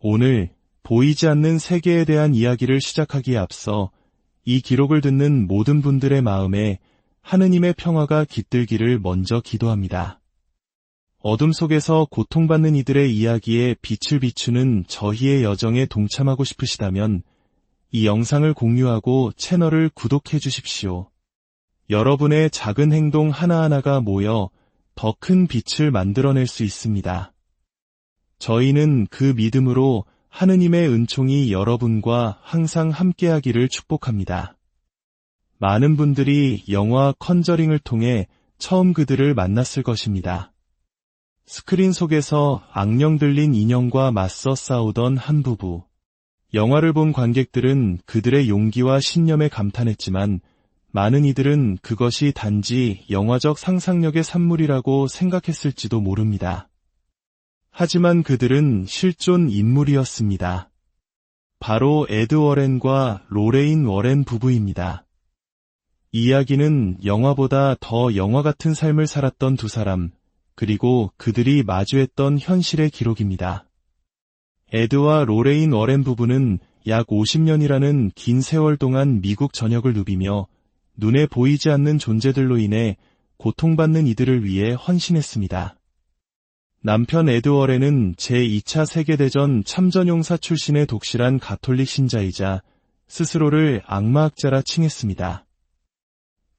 오늘 보이지 않는 세계에 대한 이야기를 시작하기에 앞서 이 기록을 듣는 모든 분들의 마음에 하느님의 평화가 깃들기를 먼저 기도합니다. 어둠 속에서 고통받는 이들의 이야기에 빛을 비추는 저희의 여정에 동참하고 싶으시다면 이 영상을 공유하고 채널을 구독해 주십시오. 여러분의 작은 행동 하나하나가 모여 더 큰 빛을 만들어낼 수 있습니다. 저희는 그 믿음으로 하느님의 은총이 여러분과 항상 함께하기를 축복합니다. 많은 분들이 영화 컨저링을 통해 처음 그들을 만났을 것입니다. 스크린 속에서 악령 들린 인형과 맞서 싸우던 한 부부. 영화를 본 관객들은 그들의 용기와 신념에 감탄했지만 많은 이들은 그것이 단지 영화적 상상력의 산물이라고 생각했을지도 모릅니다. 하지만 그들은 실존 인물이었습니다. 바로 에드 워렌과 로레인 워렌 부부입니다. 이야기는 영화보다 더 영화 같은 삶을 살았던 두 사람, 그리고 그들이 마주했던 현실의 기록입니다. 에드와 로레인 워렌 부부는 약 50년이라는 긴 세월 동안 미국 전역을 누비며 눈에 보이지 않는 존재들로 인해 고통받는 이들을 위해 헌신했습니다. 남편 에드 워렌은 제2차 세계대전 참전용사 출신의 독실한 가톨릭 신자이자 스스로를 악마학자라 칭했습니다.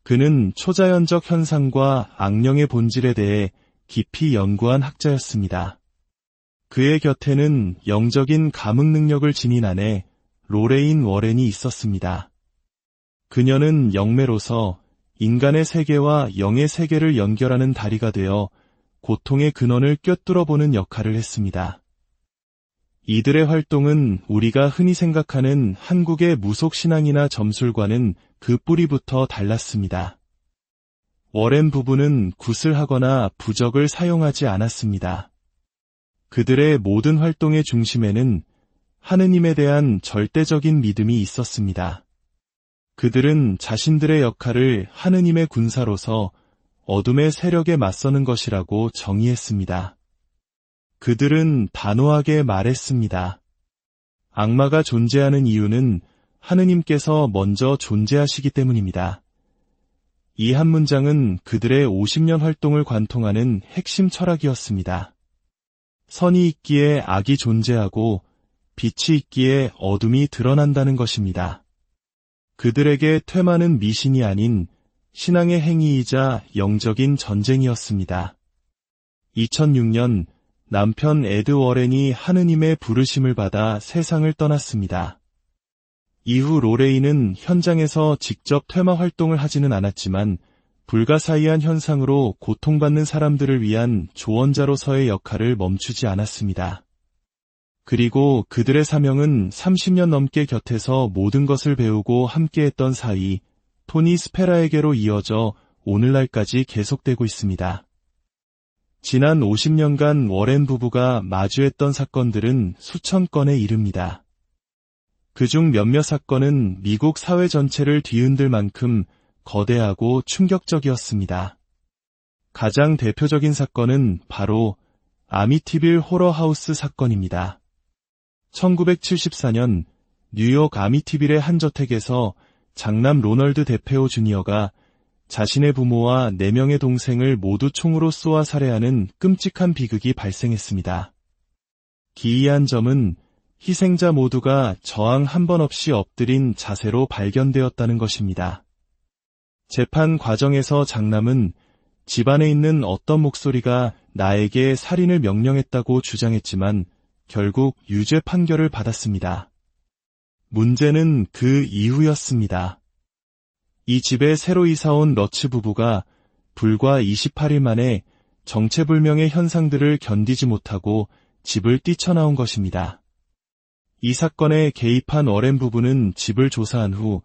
그는 초자연적 현상과 악령의 본질에 대해 깊이 연구한 학자였습니다. 그의 곁에는 영적인 감흥 능력을 지닌 아내 로레인 워렌이 있었습니다. 그녀는 영매로서 인간의 세계와 영의 세계를 연결하는 다리가 되어 고통의 근원을 꿰뚫어보는 역할을 했습니다. 이들의 활동은 우리가 흔히 생각하는 한국의 무속신앙이나 점술과는 그 뿌리부터 달랐습니다. 워렌 부부는 굿을 하거나 부적을 사용하지 않았습니다. 그들의 모든 활동의 중심에는 하느님에 대한 절대적인 믿음이 있었습니다. 그들은 자신들의 역할을 하느님의 군사로서 어둠의 세력에 맞서는 것이라고 정의했습니다. 그들은 단호하게 말했습니다. 악마가 존재하는 이유는 하느님께서 먼저 존재하시기 때문입니다. 이 한 문장은 그들의 50년 활동을 관통하는 핵심 철학이었습니다. 선이 있기에 악이 존재하고 빛이 있기에 어둠이 드러난다는 것입니다. 그들에게 퇴마는 미신이 아닌 신앙의 행위이자 영적인 전쟁이었습니다. 2006년 남편 에드 워렌이 하느님의 부르심을 받아 세상을 떠났습니다. 이후 로레인은 현장에서 직접 퇴마 활동을 하지는 않았지만 불가사의한 현상으로 고통받는 사람들을 위한 조언자로서의 역할을 멈추지 않았습니다. 그리고 그들의 사명은 30년 넘게 곁에서 모든 것을 배우고 함께했던 사이 토니 스페라에게로 이어져 오늘날까지 계속되고 있습니다. 지난 50년간 워렌 부부가 마주했던 사건들은 수천 건에 이릅니다. 그중 몇몇 사건은 미국 사회 전체를 뒤흔들 만큼 거대하고 충격적이었습니다. 가장 대표적인 사건은 바로 아미티빌 호러하우스 사건입니다. 1974년 뉴욕 아미티빌의 한 저택에서 장남 로널드 데페오 주니어가 자신의 부모와 4명의 동생을 모두 총으로 쏘아 살해하는 끔찍한 비극이 발생했습니다. 기이한 점은 희생자 모두가 저항 한 번 없이 엎드린 자세로 발견되었다는 것입니다. 재판 과정에서 장남은 집안에 있는 어떤 목소리가 나에게 살인을 명령했다고 주장했지만 결국 유죄 판결을 받았습니다. 문제는 그 이후였습니다. 이 집에 새로 이사온 러츠 부부가 불과 28일 만에 정체불명의 현상들을 견디지 못하고 집을 뛰쳐나온 것입니다. 이 사건에 개입한 워렌 부부는 집을 조사한 후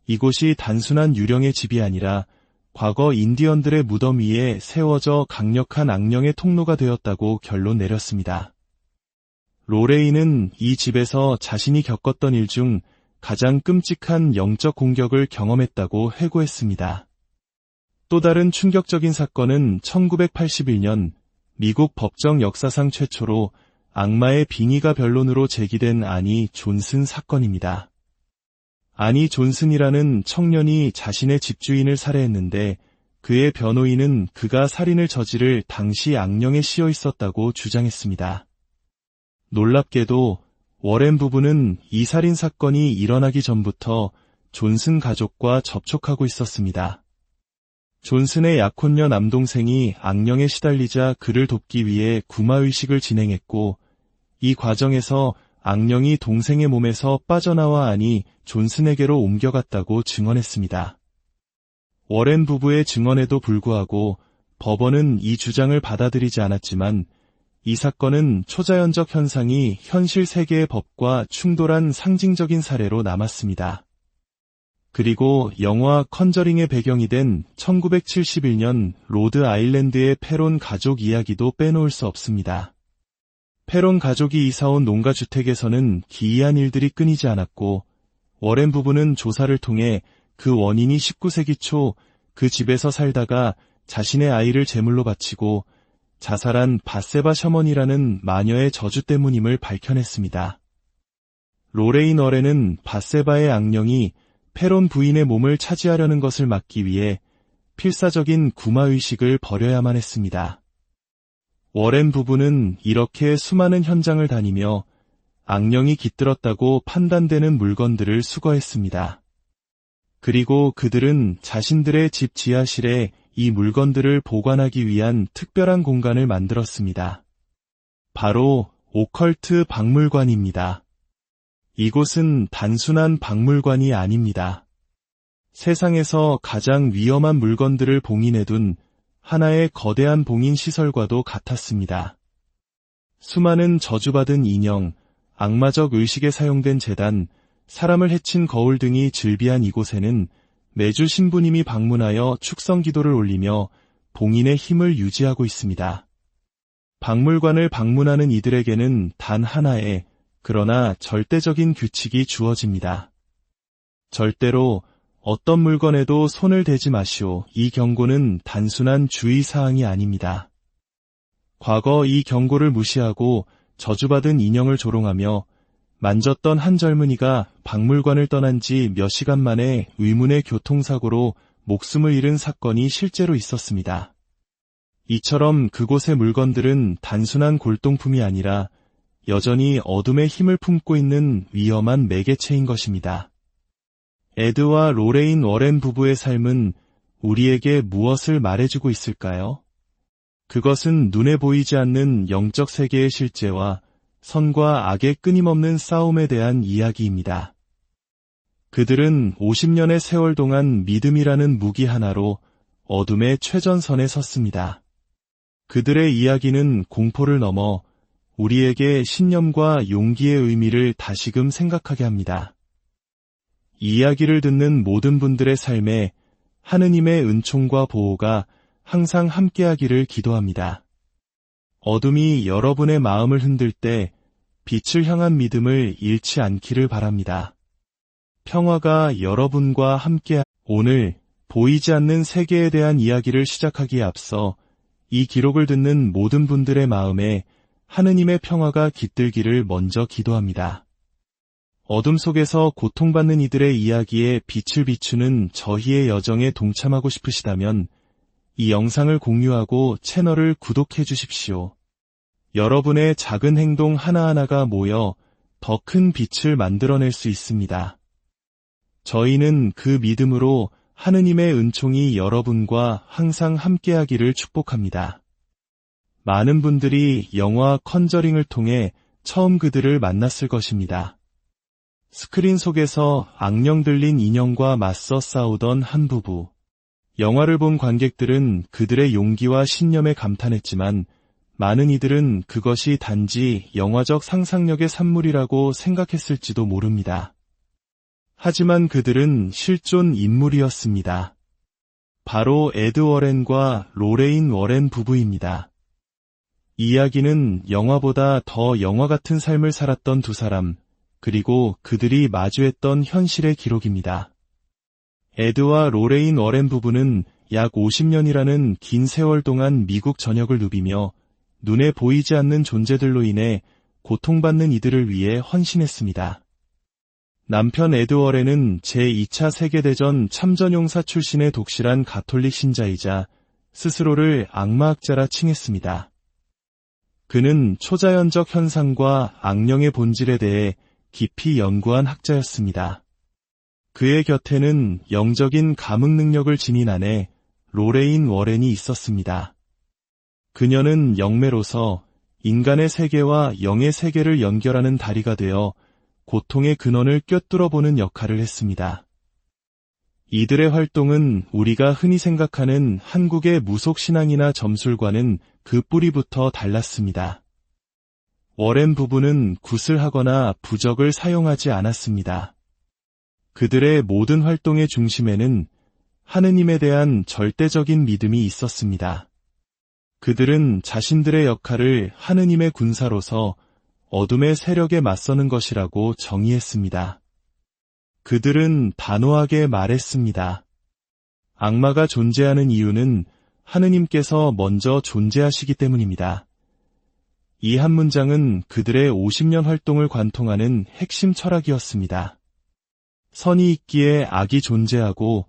이곳이 단순한 유령의 집이 아니라 과거 인디언들의 무덤 위에 세워져 강력한 악령의 통로가 되었다고 결론 내렸습니다. 로레인은 이 집에서 자신이 겪었던 일 중 가장 끔찍한 영적 공격을 경험했다고 회고했습니다. 또 다른 충격적인 사건은 1981년 미국 법정 역사상 최초로 악마의 빙의가 변론으로 제기된 아니 존슨 사건입니다. 아니 존슨이라는 청년이 자신의 집주인을 살해했는데 그의 변호인은 그가 살인을 저지를 당시 악령에 씌어 있었다고 주장했습니다. 놀랍게도 워렌 부부는 이 살인 사건이 일어나기 전부터 존슨 가족과 접촉하고 있었습니다. 존슨의 약혼녀 남동생이 악령에 시달리자 그를 돕기 위해 구마의식을 진행했고 이 과정에서 악령이 동생의 몸에서 빠져나와 아니 존슨에게로 옮겨갔다고 증언했습니다. 워렌 부부의 증언에도 불구하고 법원은 이 주장을 받아들이지 않았지만 이 사건은 초자연적 현상이 현실 세계의 법과 충돌한 상징적인 사례로 남았습니다. 그리고 영화 컨저링의 배경이 된 1971년 로드 아일랜드의 페론 가족 이야기도 빼놓을 수 없습니다. 페론 가족이 이사온 농가주택에서는 기이한 일들이 끊이지 않았고 워렌 부부는 조사를 통해 그 원인이 19세기 초 그 집에서 살다가 자신의 아이를 제물로 바치고 자살한 바세바 셔먼이라는 마녀의 저주 때문임을 밝혀냈습니다. 로레인 워렌은 바세바의 악령이 페론 부인의 몸을 차지하려는 것을 막기 위해 필사적인 구마의식을 벌여야만 했습니다. 워렌 부부는 이렇게 수많은 현장을 다니며 악령이 깃들었다고 판단되는 물건들을 수거했습니다. 그리고 그들은 자신들의 집 지하실에 이 물건들을 보관하기 위한 특별한 공간을 만들었습니다. 바로 오컬트 박물관입니다. 이곳은 단순한 박물관이 아닙니다. 세상에서 가장 위험한 물건들을 봉인해둔 하나의 거대한 봉인 시설과도 같았습니다. 수많은 저주받은 인형, 악마적 의식에 사용된 제단, 사람을 해친 거울 등이 즐비한 이곳에는 매주 신부님이 방문하여 축성 기도를 올리며 봉인의 힘을 유지하고 있습니다. 박물관을 방문하는 이들에게는 단 하나의 그러나 절대적인 규칙이 주어집니다. 절대로 어떤 물건에도 손을 대지 마시오. 이 경고는 단순한 주의사항이 아닙니다. 과거 이 경고를 무시하고 저주받은 인형을 조롱하며 만졌던 한 젊은이가 박물관을 떠난 지 몇 시간 만에 의문의 교통사고로 목숨을 잃은 사건이 실제로 있었습니다. 이처럼 그곳의 물건들은 단순한 골동품이 아니라 여전히 어둠의 힘을 품고 있는 위험한 매개체인 것입니다. 에드와 로레인 워렌 부부의 삶은 우리에게 무엇을 말해주고 있을까요? 그것은 눈에 보이지 않는 영적 세계의 실제와 선과 악의 끊임없는 싸움에 대한 이야기입니다. 그들은 50년의 세월 동안 믿음이라는 무기 하나로 어둠의 최전선에 섰습니다. 그들의 이야기는 공포를 넘어 우리에게 신념과 용기의 의미를 다시금 생각하게 합니다. 이 이야기를 듣는 모든 분들의 삶에 하느님의 은총과 보호가 항상 함께하기를 기도합니다. 어둠이 여러분의 마음을 흔들 때 빛을 향한 믿음을 잃지 않기를 바랍니다. 평화가 여러분과 함께 오늘 보이지 않는 세계에 대한 이야기를 시작하기에 앞서 이 기록을 듣는 모든 분들의 마음에 하느님의 평화가 깃들기를 먼저 기도합니다. 어둠 속에서 고통받는 이들의 이야기에 빛을 비추는 저희의 여정에 동참하고 싶으시다면 이 영상을 공유하고 채널을 구독해 주십시오. 여러분의 작은 행동 하나하나가 모여 더 큰 빛을 만들어낼 수 있습니다. 저희는 그 믿음으로 하느님의 은총이 여러분과 항상 함께하기를 축복합니다. 많은 분들이 영화 컨저링을 통해 처음 그들을 만났을 것입니다. 스크린 속에서 악령 들린 인형과 맞서 싸우던 한 부부. 영화를 본 관객들은 그들의 용기와 신념에 감탄했지만 많은 이들은 그것이 단지 영화적 상상력의 산물이라고 생각했을지도 모릅니다. 하지만 그들은 실존 인물이었습니다. 바로 에드 워렌과 로레인 워렌 부부입니다. 이 이야기는 영화보다 더 영화 같은 삶을 살았던 두 사람, 그리고 그들이 마주했던 현실의 기록입니다. 에드와 로레인 워렌 부부는 약 50년이라는 긴 세월 동안 미국 전역을 누비며 눈에 보이지 않는 존재들로 인해 고통받는 이들을 위해 헌신했습니다. 남편 에드 워렌은 제2차 세계대전 참전용사 출신의 독실한 가톨릭 신자이자 스스로를 악마학자라 칭했습니다. 그는 초자연적 현상과 악령의 본질에 대해 깊이 연구한 학자였습니다. 그의 곁에는 영적인 감흥 능력을 지닌 아내 로레인 워렌이 있었습니다. 그녀는 영매로서 인간의 세계와 영의 세계를 연결하는 다리가 되어 고통의 근원을 꿰뚫어보는 역할을 했습니다. 이들의 활동은 우리가 흔히 생각하는 한국의 무속신앙이나 점술과는 그 뿌리부터 달랐습니다. 워렌 부부는 굿을 하거나 부적을 사용하지 않았습니다. 그들의 모든 활동의 중심에는 하느님에 대한 절대적인 믿음이 있었습니다. 그들은 자신들의 역할을 하느님의 군사로서 어둠의 세력에 맞서는 것이라고 정의했습니다. 그들은 단호하게 말했습니다. 악마가 존재하는 이유는 하느님께서 먼저 존재하시기 때문입니다. 이 한 문장은 그들의 50년 활동을 관통하는 핵심 철학이었습니다. 선이 있기에 악이 존재하고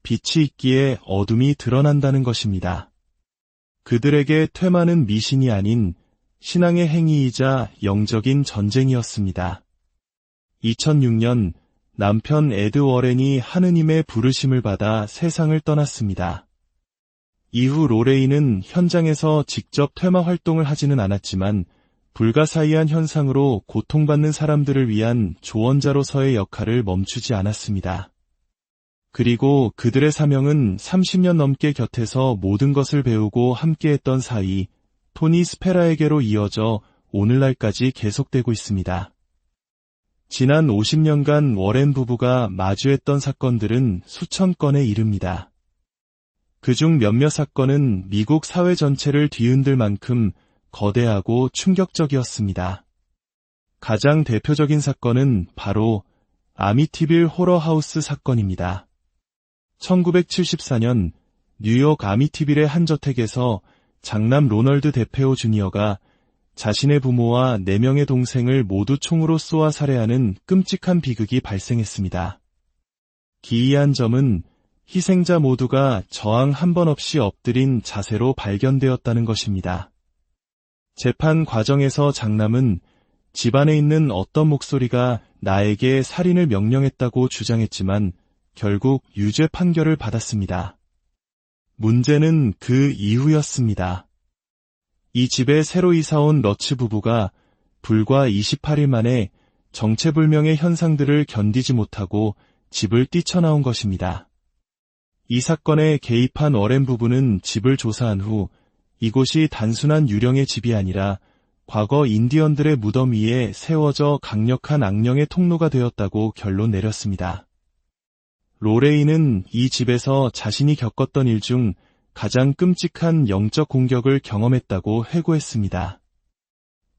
빛이 있기에 어둠이 드러난다는 것입니다. 그들에게 퇴마는 미신이 아닌 신앙의 행위이자 영적인 전쟁이었습니다. 2006년 남편 에드 워렌이 하느님의 부르심을 받아 세상을 떠났습니다. 이후 로레인은 현장에서 직접 퇴마 활동을 하지는 않았지만 불가사의한 현상으로 고통받는 사람들을 위한 조언자로서의 역할을 멈추지 않았습니다. 그리고 그들의 사명은 30년 넘게 곁에서 모든 것을 배우고 함께했던 사이 토니 스페라에게로 이어져 오늘날까지 계속되고 있습니다. 지난 50년간 워렌 부부가 마주했던 사건들은 수천 건에 이릅니다. 그중 몇몇 사건은 미국 사회 전체를 뒤흔들 만큼 거대하고 충격적이었습니다. 가장 대표적인 사건은 바로 아미티빌 호러하우스 사건입니다. 1974년 뉴욕 아미티빌의 한 저택에서 장남 로널드 데페오 주니어가 자신의 부모와 4명의 동생을 모두 총으로 쏘아 살해하는 끔찍한 비극이 발생했습니다. 기이한 점은 희생자 모두가 저항 한 번 없이 엎드린 자세로 발견되었다는 것입니다. 재판 과정에서 장남은 집안에 있는 어떤 목소리가 나에게 살인을 명령했다고 주장했지만 결국 유죄 판결을 받았습니다. 문제는 그 이후였습니다. 이 집에 새로 이사온 러츠 부부가 불과 28일 만에 정체불명의 현상들을 견디지 못하고 집을 뛰쳐나온 것입니다. 이 사건에 개입한 워렌 부부는 집을 조사한 후 이곳이 단순한 유령의 집이 아니라 과거 인디언들의 무덤 위에 세워져 강력한 악령의 통로가 되었다고 결론 내렸습니다. 로레인은 이 집에서 자신이 겪었던 일 중 가장 끔찍한 영적 공격을 경험했다고 회고했습니다.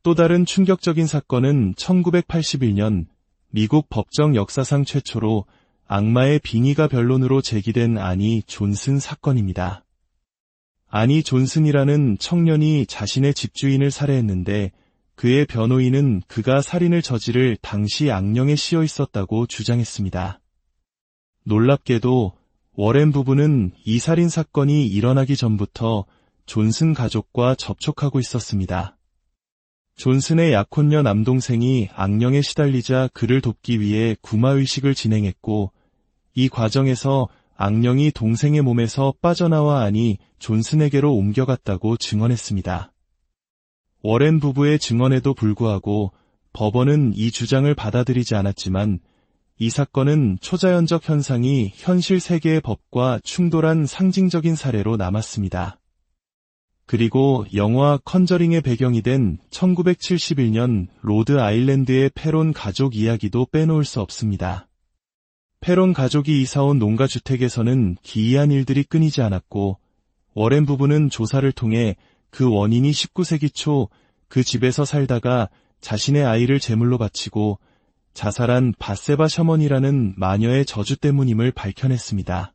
또 다른 충격적인 사건은 1981년 미국 법정 역사상 최초로 악마의 빙의가 변론으로 제기된 아니 존슨 사건입니다. 아니 존슨이라는 청년이 자신의 집주인을 살해했는데 그의 변호인은 그가 살인을 저지를 당시 악령에 씌어 있었다고 주장했습니다. 놀랍게도 워렌 부부는 이 살인 사건이 일어나기 전부터 존슨 가족과 접촉하고 있었습니다. 존슨의 약혼녀 남동생이 악령에 시달리자 그를 돕기 위해 구마의식을 진행했고 이 과정에서 악령이 동생의 몸에서 빠져나와 아니 존슨에게로 옮겨갔다고 증언했습니다. 워렌 부부의 증언에도 불구하고 법원은 이 주장을 받아들이지 않았지만 이 사건은 초자연적 현상이 현실 세계의 법과 충돌한 상징적인 사례로 남았습니다. 그리고 영화 컨저링의 배경이 된 1971년 로드 아일랜드의 페론 가족 이야기도 빼놓을 수 없습니다. 페론 가족이 이사온 농가주택에서는 기이한 일들이 끊이지 않았고 워렌 부부는 조사를 통해 그 원인이 19세기 초 그 집에서 살다가 자신의 아이를 제물로 바치고 자살한 바세바 셔먼이라는 마녀의 저주 때문임을 밝혀냈습니다.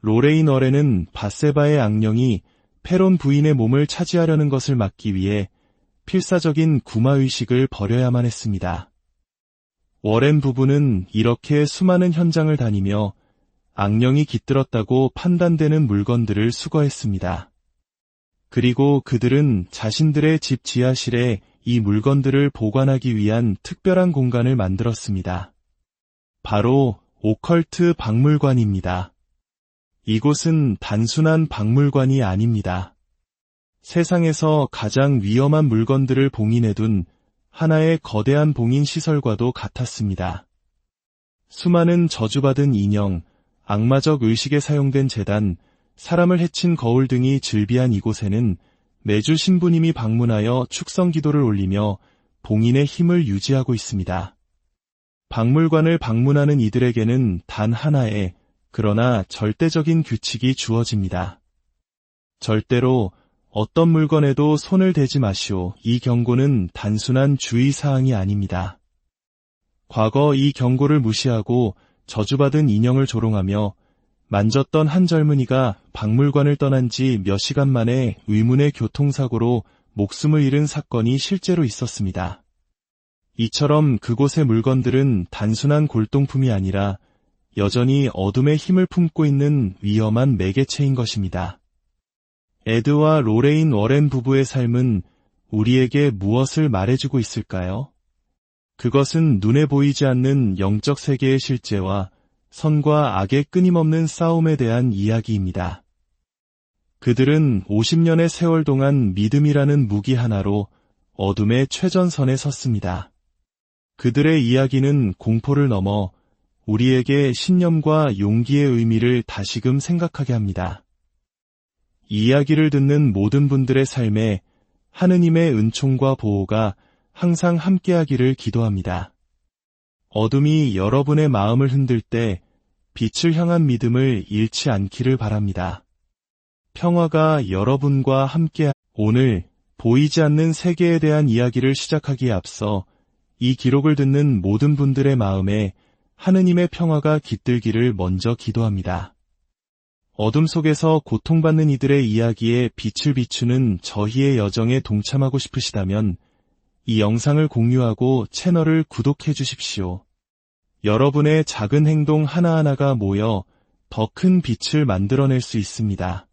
로레인 워렌은 바세바의 악령이 페론 부인의 몸을 차지하려는 것을 막기 위해 필사적인 구마의식을 버려야만 했습니다. 워렌 부부는 이렇게 수많은 현장을 다니며 악령이 깃들었다고 판단되는 물건들을 수거했습니다. 그리고 그들은 자신들의 집 지하실에 이 물건들을 보관하기 위한 특별한 공간을 만들었습니다. 바로 오컬트 박물관입니다. 이곳은 단순한 박물관이 아닙니다. 세상에서 가장 위험한 물건들을 봉인해둔 하나의 거대한 봉인 시설과도 같았습니다. 수많은 저주받은 인형, 악마적 의식에 사용된 제단, 사람을 해친 거울 등이 즐비한 이곳에는 매주 신부님이 방문하여 축성 기도를 올리며 봉인의 힘을 유지하고 있습니다. 박물관을 방문하는 이들에게는 단 하나의, 그러나 절대적인 규칙이 주어집니다. 절대로 어떤 물건에도 손을 대지 마시오. 이 경고는 단순한 주의사항이 아닙니다. 과거 이 경고를 무시하고 저주받은 인형을 조롱하며 만졌던 한 젊은이가 박물관을 떠난 지 몇 시간 만에 의문의 교통사고로 목숨을 잃은 사건이 실제로 있었습니다. 이처럼 그곳의 물건들은 단순한 골동품이 아니라 여전히 어둠의 힘을 품고 있는 위험한 매개체인 것입니다. 에드와 로레인 워렌 부부의 삶은 우리에게 무엇을 말해주고 있을까요? 그것은 눈에 보이지 않는 영적 세계의 실제와 선과 악의 끊임없는 싸움에 대한 이야기입니다. 그들은 50년의 세월 동안 믿음이라는 무기 하나로 어둠의 최전선에 섰습니다. 그들의 이야기는 공포를 넘어 우리에게 신념과 용기의 의미를 다시금 생각하게 합니다. 이 이야기를 듣는 모든 분들의 삶에 하느님의 은총과 보호가 항상 함께하기를 기도합니다. 어둠이 여러분의 마음을 흔들 때 빛을 향한 믿음을 잃지 않기를 바랍니다. 평화가 여러분과 함께. 오늘 보이지 않는 세계에 대한 이야기를 시작하기에 앞서 이 기록을 듣는 모든 분들의 마음에 하느님의 평화가 깃들기를 먼저 기도합니다. 어둠 속에서 고통받는 이들의 이야기에 빛을 비추는 저희의 여정에 동참하고 싶으시다면 이 영상을 공유하고 채널을 구독해 주십시오. 여러분의 작은 행동 하나하나가 모여 더 큰 빛을 만들어낼 수 있습니다.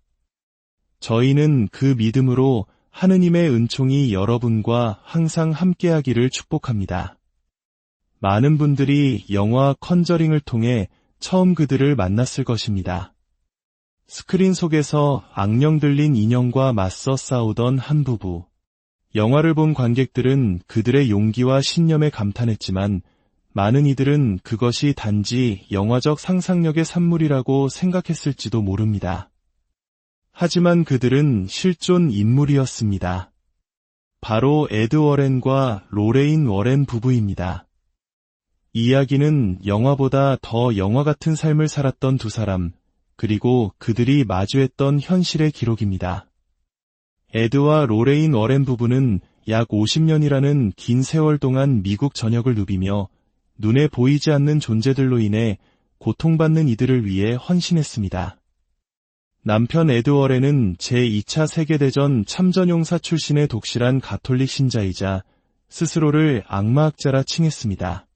저희는 그 믿음으로 하느님의 은총이 여러분과 항상 함께하기를 축복합니다. 많은 분들이 영화 컨저링을 통해 처음 그들을 만났을 것입니다. 스크린 속에서 악령 들린 인형과 맞서 싸우던 한 부부. 영화를 본 관객들은 그들의 용기와 신념에 감탄했지만 많은 이들은 그것이 단지 영화적 상상력의 산물이라고 생각했을지도 모릅니다. 하지만 그들은 실존 인물이었습니다. 바로 에드 워렌과 로레인 워렌 부부입니다. 이 이야기는 영화보다 더 영화 같은 삶을 살았던 두 사람, 그리고 그들이 마주했던 현실의 기록입니다. 에드와 로레인 워렌 부부는 약 50년이라는 긴 세월 동안 미국 전역을 누비며 눈에 보이지 않는 존재들로 인해 고통받는 이들을 위해 헌신했습니다. 남편 에드 워렌은 제2차 세계대전 참전용사 출신의 독실한 가톨릭 신자이자 스스로를 악마학자라 칭했습니다.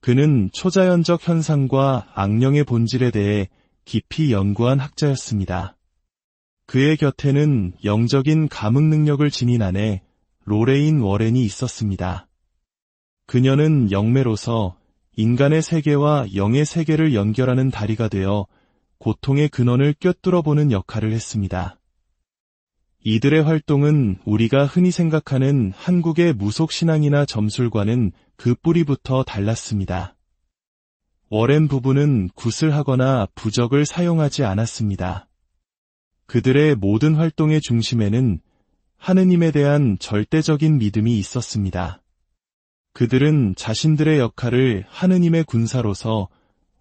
그는 초자연적 현상과 악령의 본질에 대해 깊이 연구한 학자였습니다. 그의 곁에는 영적인 감흥 능력을 지닌 아내 로레인 워렌이 있었습니다. 그녀는 영매로서 인간의 세계와 영의 세계를 연결하는 다리가 되어 고통의 근원을 꿰뚫어보는 역할을 했습니다. 이들의 활동은 우리가 흔히 생각하는 한국의 무속신앙이나 점술과는 그 뿌리부터 달랐습니다. 워렌 부부는 굿을 하거나 부적을 사용하지 않았습니다. 그들의 모든 활동의 중심에는 하느님에 대한 절대적인 믿음이 있었습니다. 그들은 자신들의 역할을 하느님의 군사로서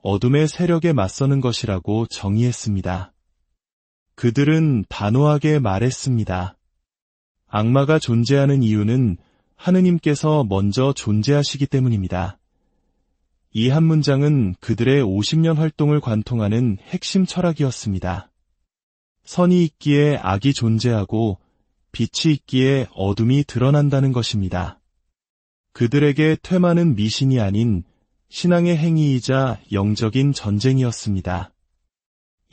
어둠의 세력에 맞서는 것이라고 정의했습니다. 그들은 단호하게 말했습니다. 악마가 존재하는 이유는 하느님께서 먼저 존재하시기 때문입니다. 이 한 문장은 그들의 50년 활동을 관통하는 핵심 철학이었습니다. 선이 있기에 악이 존재하고 빛이 있기에 어둠이 드러난다는 것입니다. 그들에게 퇴마는 미신이 아닌 신앙의 행위이자 영적인 전쟁이었습니다.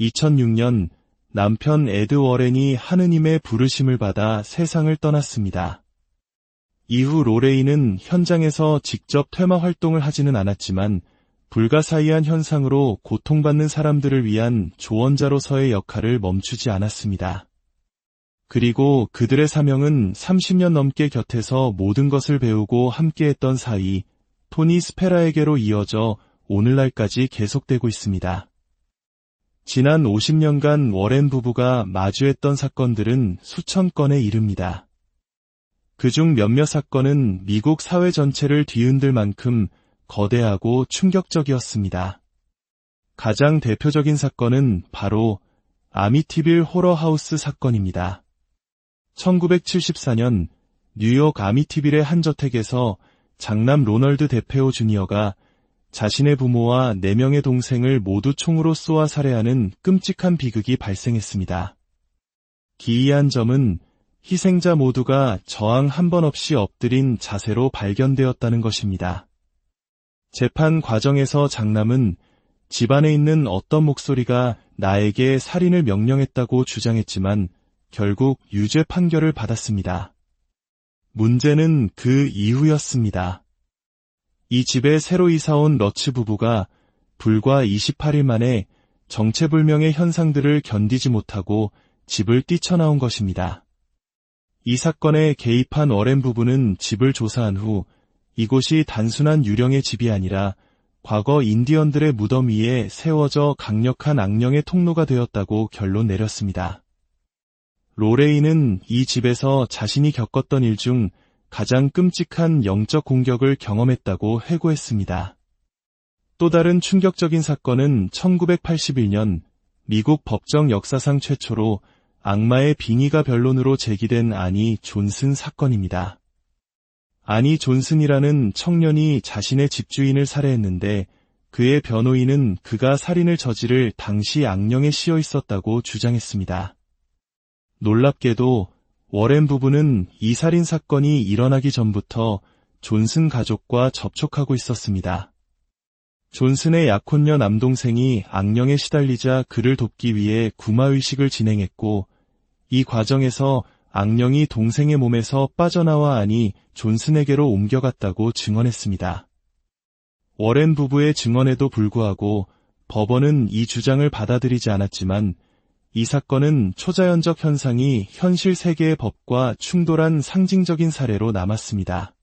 2006년 남편 에드 워렌이 하느님의 부르심을 받아 세상을 떠났습니다. 이후 로레인은 현장에서 직접 퇴마 활동을 하지는 않았지만 불가사의한 현상으로 고통받는 사람들을 위한 조언자로서의 역할을 멈추지 않았습니다. 그리고 그들의 사명은 30년 넘게 곁에서 모든 것을 배우고 함께했던 사이 토니 스페라에게로 이어져 오늘날까지 계속되고 있습니다. 지난 50년간 워렌 부부가 마주했던 사건들은 수천 건에 이릅니다. 그중 몇몇 사건은 미국 사회 전체를 뒤흔들 만큼 거대하고 충격적이었습니다. 가장 대표적인 사건은 바로 아미티빌 호러하우스 사건입니다. 1974년 뉴욕 아미티빌의 한 저택에서 장남 로널드 데페오 주니어가 자신의 부모와 4명의 동생을 모두 총으로 쏘아 살해하는 끔찍한 비극이 발생했습니다. 기이한 점은 희생자 모두가 저항 한 번 없이 엎드린 자세로 발견되었다는 것입니다. 재판 과정에서 장남은 집안에 있는 어떤 목소리가 나에게 살인을 명령했다고 주장했지만 결국 유죄 판결을 받았습니다. 문제는 그 이후였습니다. 이 집에 새로 이사온 러츠 부부가 불과 28일 만에 정체불명의 현상들을 견디지 못하고 집을 뛰쳐나온 것입니다. 이 사건에 개입한 워렌 부부는 집을 조사한 후 이곳이 단순한 유령의 집이 아니라 과거 인디언들의 무덤 위에 세워져 강력한 악령의 통로가 되었다고 결론 내렸습니다. 로레인은 이 집에서 자신이 겪었던 일 중 가장 끔찍한 영적 공격을 경험했다고 회고했습니다. 또 다른 충격적인 사건은 1981년 미국 법정 역사상 최초로 악마의 빙의가 변론으로 제기된 아니 존슨 사건입니다. 아니 존슨이라는 청년이 자신의 집주인을 살해했는데 그의 변호인은 그가 살인을 저지를 당시 악령에 씌어 있었다고 주장했습니다. 놀랍게도 워렌 부부는 이 살인 사건이 일어나기 전부터 존슨 가족과 접촉하고 있었습니다. 존슨의 약혼녀 남동생이 악령에 시달리자 그를 돕기 위해 구마의식을 진행했고 이 과정에서 악령이 동생의 몸에서 빠져나와 아니 존슨에게로 옮겨갔다고 증언했습니다. 워렌 부부의 증언에도 불구하고 법원은 이 주장을 받아들이지 않았지만 이 사건은 초자연적 현상이 현실 세계의 법과 충돌한 상징적인 사례로 남았습니다.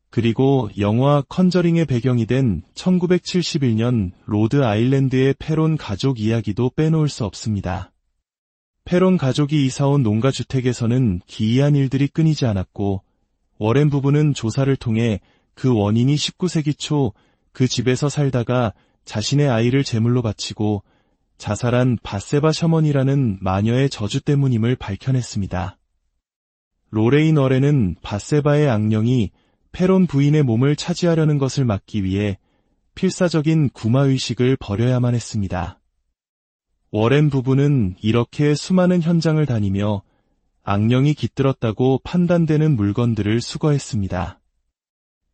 그리고 영화 컨저링의 배경이 된 1971년 로드 아일랜드의 페론 가족 이야기도 빼놓을 수 없습니다. 페론 가족이 이사온 농가주택에서는 기이한 일들이 끊이지 않았고 워렌 부부는 조사를 통해 그 원인이 19세기 초 그 집에서 살다가 자신의 아이를 제물로 바치고 자살한 바세바 셔먼이라는 마녀의 저주 때문임을 밝혀냈습니다. 로레인 워렌은 바세바의 악령이 페론 부인의 몸을 차지하려는 것을 막기 위해 필사적인 구마의식을 벌여야만 했습니다. 워렌 부부는 이렇게 수많은 현장을 다니며 악령이 깃들었다고 판단되는 물건들을 수거했습니다.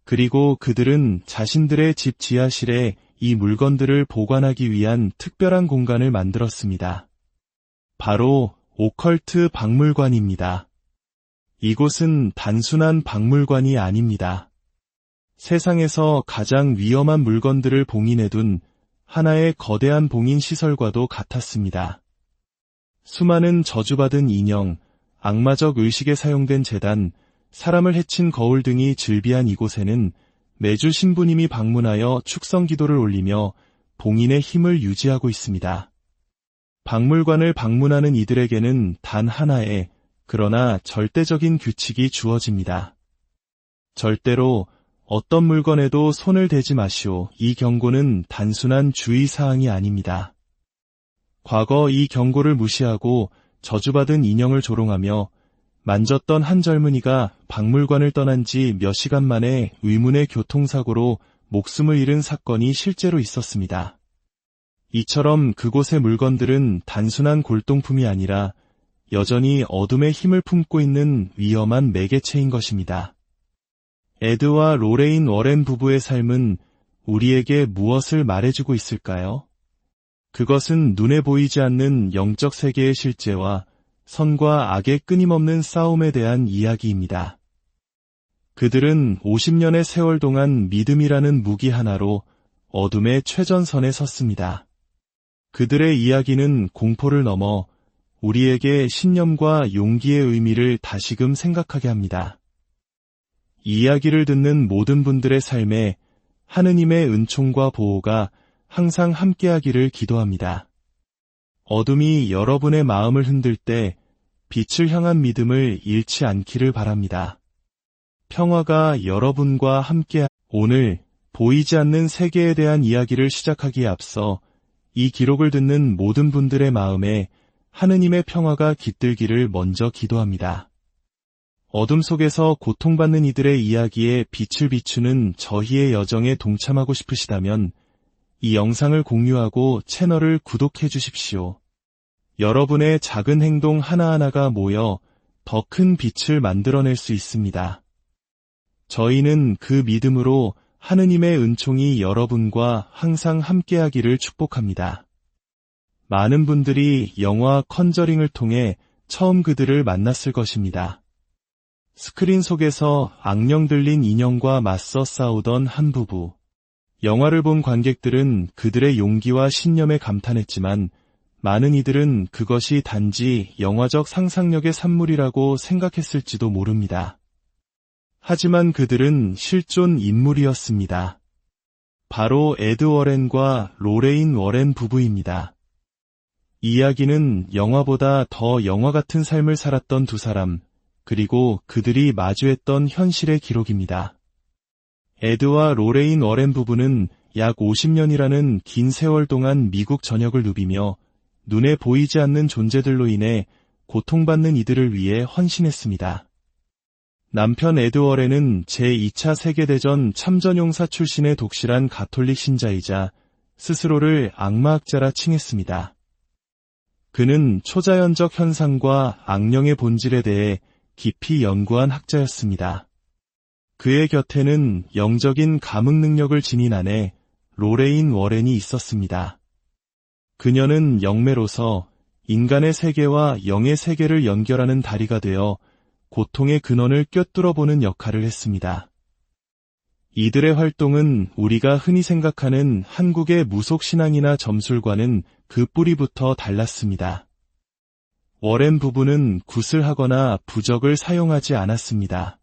그리고 그들은 자신들의 집 지하실에 이 물건들을 보관하기 위한 특별한 공간을 만들었습니다. 바로 오컬트 박물관입니다. 이곳은 단순한 박물관이 아닙니다. 세상에서 가장 위험한 물건들을 봉인해둔 하나의 거대한 봉인 시설과도 같았습니다. 수많은 저주받은 인형, 악마적 의식에 사용된 제단, 사람을 해친 거울 등이 즐비한 이곳에는 매주 신부님이 방문하여 축성 기도를 올리며 봉인의 힘을 유지하고 있습니다. 박물관을 방문하는 이들에게는 단 하나의 그러나 절대적인 규칙이 주어집니다. 절대로 어떤 물건에도 손을 대지 마시오. 이 경고는 단순한 주의사항이 아닙니다. 과거 이 경고를 무시하고 저주받은 인형을 조롱하며 만졌던 한 젊은이가 박물관을 떠난 지 몇 시간 만에 의문의 교통사고로 목숨을 잃은 사건이 실제로 있었습니다. 이처럼 그곳의 물건들은 단순한 골동품이 아니라 여전히 어둠의 힘을 품고 있는 위험한 매개체인 것입니다. 에드와 로레인 워렌 부부의 삶은 우리에게 무엇을 말해주고 있을까요? 그것은 눈에 보이지 않는 영적 세계의 실제와 선과 악의 끊임없는 싸움에 대한 이야기입니다. 그들은 50년의 세월 동안 믿음이라는 무기 하나로 어둠의 최전선에 섰습니다. 그들의 이야기는 공포를 넘어 우리에게 신념과 용기의 의미를 다시금 생각하게 합니다. 이 이야기를 듣는 모든 분들의 삶에 하느님의 은총과 보호가 항상 함께하기를 기도합니다. 어둠이 여러분의 마음을 흔들 때 빛을 향한 믿음을 잃지 않기를 바랍니다. 평화가 여러분과 함께 오늘 보이지 않는 세계에 대한 이야기를 시작하기에 앞서 이 기록을 듣는 모든 분들의 마음에 하느님의 평화가 깃들기를 먼저 기도합니다. 어둠 속에서 고통받는 이들의 이야기에 빛을 비추는 저희의 여정에 동참하고 싶으시다면 이 영상을 공유하고 채널을 구독해 주십시오. 여러분의 작은 행동 하나하나가 모여 더 큰 빛을 만들어낼 수 있습니다. 저희는 그 믿음으로 하느님의 은총이 여러분과 항상 함께하기를 축복합니다. 많은 분들이 영화 컨저링을 통해 처음 그들을 만났을 것입니다. 스크린 속에서 악령 들린 인형과 맞서 싸우던 한 부부. 영화를 본 관객들은 그들의 용기와 신념에 감탄했지만 많은 이들은 그것이 단지 영화적 상상력의 산물이라고 생각했을지도 모릅니다. 하지만 그들은 실존 인물이었습니다. 바로 에드 워렌과 로레인 워렌 부부입니다. 이 이야기는 영화보다 더 영화 같은 삶을 살았던 두 사람, 그리고 그들이 마주했던 현실의 기록입니다. 에드와 로레인 워렌 부부는 약 50년이라는 긴 세월 동안 미국 전역을 누비며 눈에 보이지 않는 존재들로 인해 고통받는 이들을 위해 헌신했습니다. 남편 에드 워렌은 제2차 세계대전 참전용사 출신의 독실한 가톨릭 신자이자 스스로를 악마학자라 칭했습니다. 그는 초자연적 현상과 악령의 본질에 대해 깊이 연구한 학자였습니다. 그의 곁에는 영적인 감흥 능력을 지닌 아내 로레인 워렌이 있었습니다. 그녀는 영매로서 인간의 세계와 영의 세계를 연결하는 다리가 되어 고통의 근원을 꿰뚫어보는 역할을 했습니다. 이들의 활동은 우리가 흔히 생각하는 한국의 무속신앙이나 점술과는 그 뿌리부터 달랐습니다. 워렌 부부는 굿을 하거나 부적을 사용하지 않았습니다.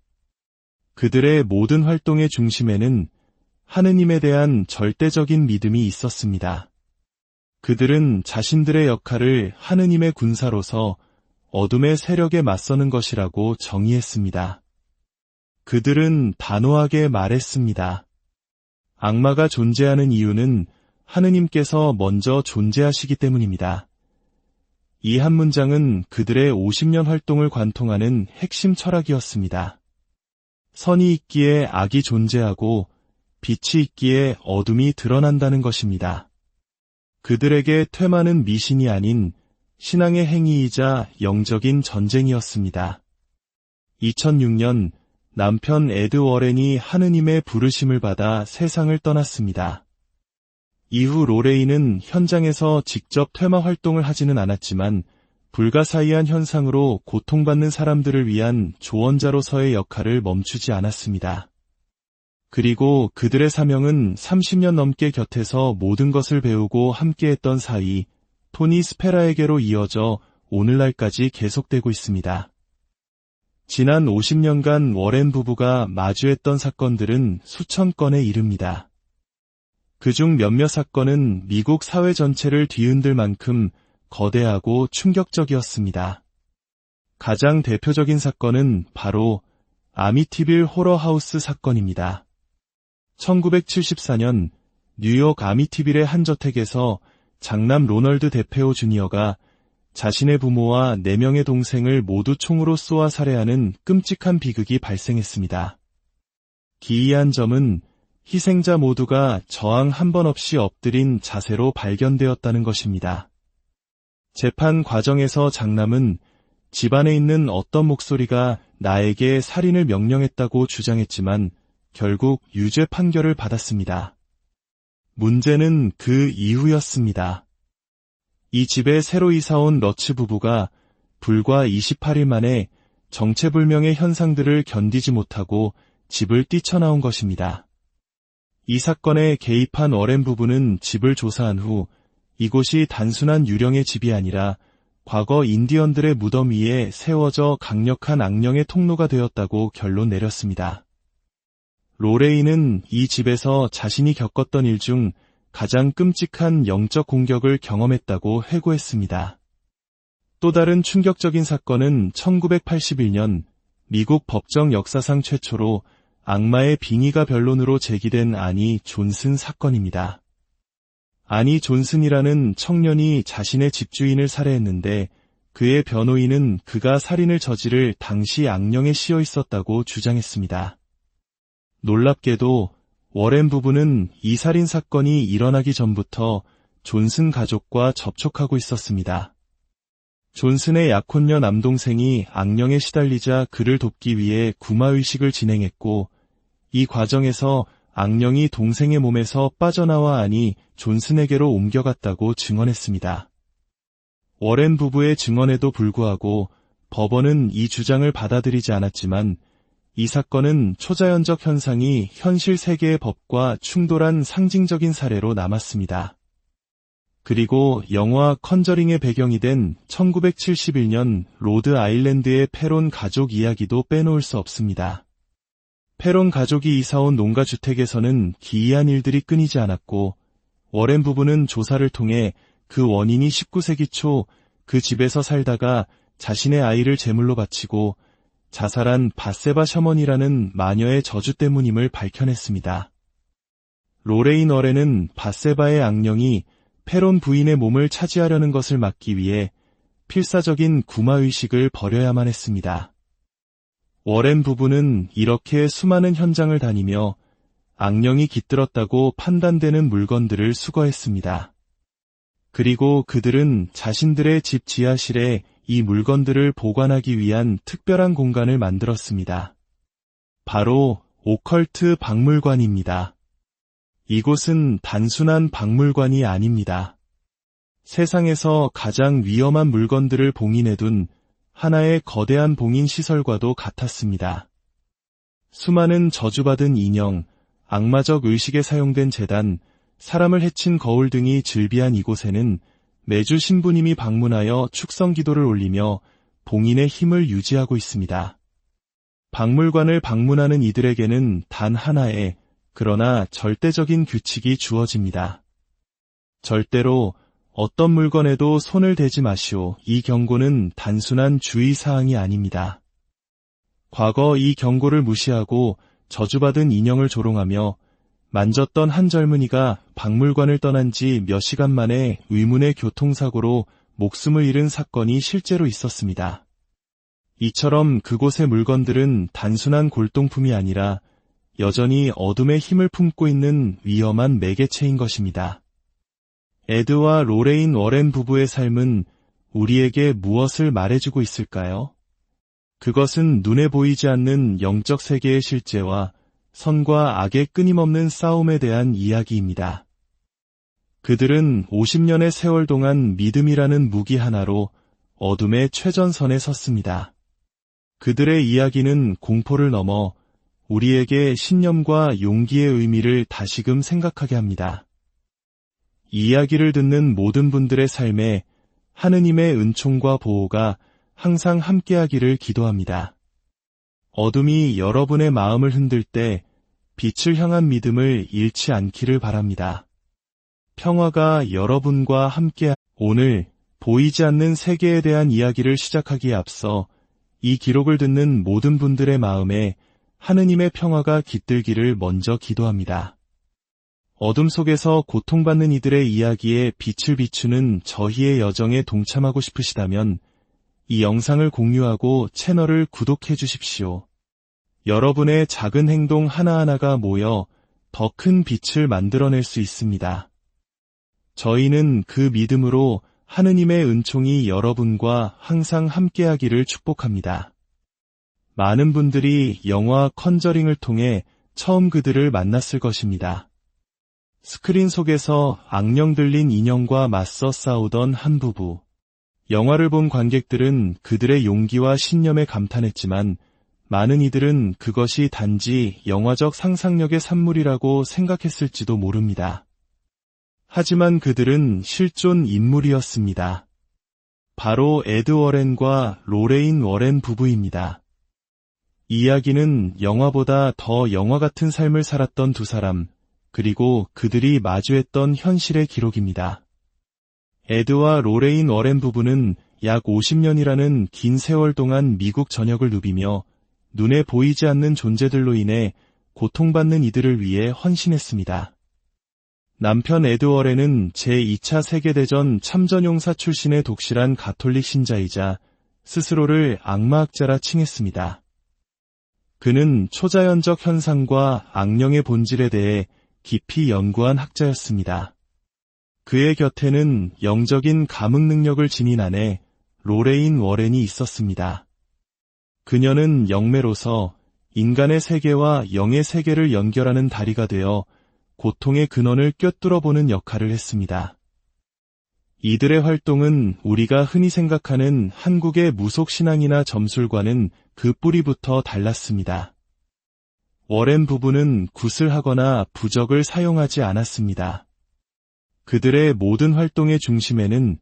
그들의 모든 활동의 중심에는 하느님에 대한 절대적인 믿음이 있었습니다. 그들은 자신들의 역할을 하느님의 군사로서 어둠의 세력에 맞서는 것이라고 정의했습니다. 그들은 단호하게 말했습니다. 악마가 존재하는 이유는 하느님께서 먼저 존재하시기 때문입니다. 이 한 문장은 그들의 50년 활동을 관통하는 핵심 철학이었습니다. 선이 있기에 악이 존재하고 빛이 있기에 어둠이 드러난다는 것입니다. 그들에게 퇴마는 미신이 아닌 신앙의 행위이자 영적인 전쟁이었습니다. 2006년 남편 에드 워렌이 하느님의 부르심을 받아 세상을 떠났습니다. 이후 로레인은 현장에서 직접 퇴마 활동을 하지는 않았지만 불가사의한 현상으로 고통받는 사람들을 위한 조언자로서의 역할을 멈추지 않았습니다. 그리고 그들의 사명은 30년 넘게 곁에서 모든 것을 배우고 함께했던 사이 토니 스페라에게로 이어져 오늘날까지 계속되고 있습니다. 지난 50년간 워렌 부부가 마주했던 사건들은 수천 건에 이릅니다. 그중 몇몇 사건은 미국 사회 전체를 뒤흔들 만큼 거대하고 충격적이었습니다. 가장 대표적인 사건은 바로 아미티빌 호러하우스 사건입니다. 1974년 뉴욕 아미티빌의 한 저택에서 장남 로널드 데페오 주니어가 자신의 부모와 4명의 동생을 모두 총으로 쏘아 살해하는 끔찍한 비극이 발생했습니다. 기이한 점은 희생자 모두가 저항 한 번 없이 엎드린 자세로 발견되었다는 것입니다. 재판 과정에서 장남은 집안에 있는 어떤 목소리가 나에게 살인을 명령했다고 주장했지만 결국 유죄 판결을 받았습니다. 문제는 그 이후였습니다. 이 집에 새로 이사온 러츠 부부가 불과 28일 만에 정체불명의 현상들을 견디지 못하고 집을 뛰쳐나온 것입니다. 이 사건에 개입한 워렌 부부는 집을 조사한 후 이곳이 단순한 유령의 집이 아니라 과거 인디언들의 무덤 위에 세워져 강력한 악령의 통로가 되었다고 결론 내렸습니다. 로레인은 이 집에서 자신이 겪었던 일 중 가장 끔찍한 영적 공격을 경험했다고 회고했습니다. 또 다른 충격적인 사건은 1981년 미국 법정 역사상 최초로 악마의 빙의가 변론으로 제기된 아니 존슨 사건입니다. 아니 존슨이라는 청년이 자신의 집주인을 살해했는데 그의 변호인은 그가 살인을 저지를 당시 악령에 씌어 있었다고 주장했습니다. 놀랍게도 워렌 부부는 이 살인 사건이 일어나기 전부터 존슨 가족과 접촉하고 있었습니다. 존슨의 약혼녀 남동생이 악령에 시달리자 그를 돕기 위해 구마의식을 진행했고 이 과정에서 악령이 동생의 몸에서 빠져나와 아니 존슨에게로 옮겨갔다고 증언했습니다. 워렌 부부의 증언에도 불구하고 법원은 이 주장을 받아들이지 않았지만 이 사건은 초자연적 현상이 현실 세계의 법과 충돌한 상징적인 사례로 남았습니다. 그리고 영화 컨저링의 배경이 된 1971년 로드 아일랜드의 페론 가족 이야기도 빼놓을 수 없습니다. 페론 가족이 이사온 농가주택에서는 기이한 일들이 끊이지 않았고 워렌 부부는 조사를 통해 그 원인이 19세기 초 그 집에서 살다가 자신의 아이를 제물로 바치고 자살한 바세바 셔먼이라는 마녀의 저주 때문임을 밝혀냈습니다. 로레인 워렌은 바세바의 악령이 페론 부인의 몸을 차지하려는 것을 막기 위해 필사적인 구마의식을 버려야만 했습니다. 워렌 부부는 이렇게 수많은 현장을 다니며 악령이 깃들었다고 판단되는 물건들을 수거했습니다. 그리고 그들은 자신들의 집 지하실에 이 물건들을 보관하기 위한 특별한 공간을 만들었습니다. 바로 오컬트 박물관입니다. 이곳은 단순한 박물관이 아닙니다. 세상에서 가장 위험한 물건들을 봉인해둔 하나의 거대한 봉인 시설과도 같았습니다. 수많은 저주받은 인형, 악마적 의식에 사용된 제단, 사람을 해친 거울 등이 즐비한 이곳에는 매주 신부님이 방문하여 축성 기도를 올리며 봉인의 힘을 유지하고 있습니다. 박물관을 방문하는 이들에게는 단 하나의 그러나 절대적인 규칙이 주어집니다. 절대로 어떤 물건에도 손을 대지 마시오. 이 경고는 단순한 주의사항이 아닙니다. 과거 이 경고를 무시하고 저주받은 인형을 조롱하며 만졌던 한 젊은이가 박물관을 떠난 지 몇 시간 만에 의문의 교통사고로 목숨을 잃은 사건이 실제로 있었습니다. 이처럼 그곳의 물건들은 단순한 골동품이 아니라 여전히 어둠의 힘을 품고 있는 위험한 매개체인 것입니다. 에드와 로레인 워렌 부부의 삶은 우리에게 무엇을 말해주고 있을까요? 그것은 눈에 보이지 않는 영적 세계의 실제와 선과 악의 끊임없는 싸움에 대한 이야기입니다. 그들은 50년의 세월 동안 믿음이라는 무기 하나로 어둠의 최전선에 섰습니다. 그들의 이야기는 공포를 넘어 우리에게 신념과 용기의 의미를 다시금 생각하게 합니다. 이 이야기를 듣는 모든 분들의 삶에 하느님의 은총과 보호가 항상 함께하기를 기도합니다. 어둠이 여러분의 마음을 흔들 때 빛을 향한 믿음을 잃지 않기를 바랍니다. 평화가 여러분과 함께 오늘 보이지 않는 세계에 대한 이야기를 시작하기에 앞서 이 기록을 듣는 모든 분들의 마음에 하느님의 평화가 깃들기를 먼저 기도합니다. 어둠 속에서 고통받는 이들의 이야기에 빛을 비추는 저희의 여정에 동참하고 싶으시다면 이 영상을 공유하고 채널을 구독해 주십시오. 여러분의 작은 행동 하나하나가 모여 더 큰 빛을 만들어낼 수 있습니다. 저희는 그 믿음으로 하느님의 은총이 여러분과 항상 함께하기를 축복합니다. 많은 분들이 영화 컨저링을 통해 처음 그들을 만났을 것입니다. 스크린 속에서 악령 들린 인형과 맞서 싸우던 한 부부. 영화를 본 관객들은 그들의 용기와 신념에 감탄했지만 많은 이들은 그것이 단지 영화적 상상력의 산물이라고 생각했을지도 모릅니다. 하지만 그들은 실존 인물이었습니다. 바로 에드 워렌과 로레인 워렌 부부입니다. 이야기는 영화보다 더 영화 같은 삶을 살았던 두 사람, 그리고 그들이 마주했던 현실의 기록입니다. 에드와 로레인 워렌 부부는 약 50년이라는 긴 세월 동안 미국 전역을 누비며 눈에 보이지 않는 존재들로 인해 고통받는 이들을 위해 헌신했습니다. 남편 에드 워렌은 제2차 세계대전 참전용사 출신의 독실한 가톨릭 신자이자 스스로를 악마학자라 칭했습니다. 그는 초자연적 현상과 악령의 본질에 대해 깊이 연구한 학자였습니다. 그의 곁에는 영적인 감흥 능력을 지닌 아내 로레인 워렌이 있었습니다. 그녀는 영매로서 인간의 세계와 영의 세계를 연결하는 다리가 되어 고통의 근원을 꿰뚫어보는 역할을 했습니다. 이들의 활동은 우리가 흔히 생각하는 한국의 무속신앙이나 점술과는 그 뿌리부터 달랐습니다. 워렌 부부는 굿을 하거나 부적을 사용하지 않았습니다. 그들의 모든 활동의 중심에는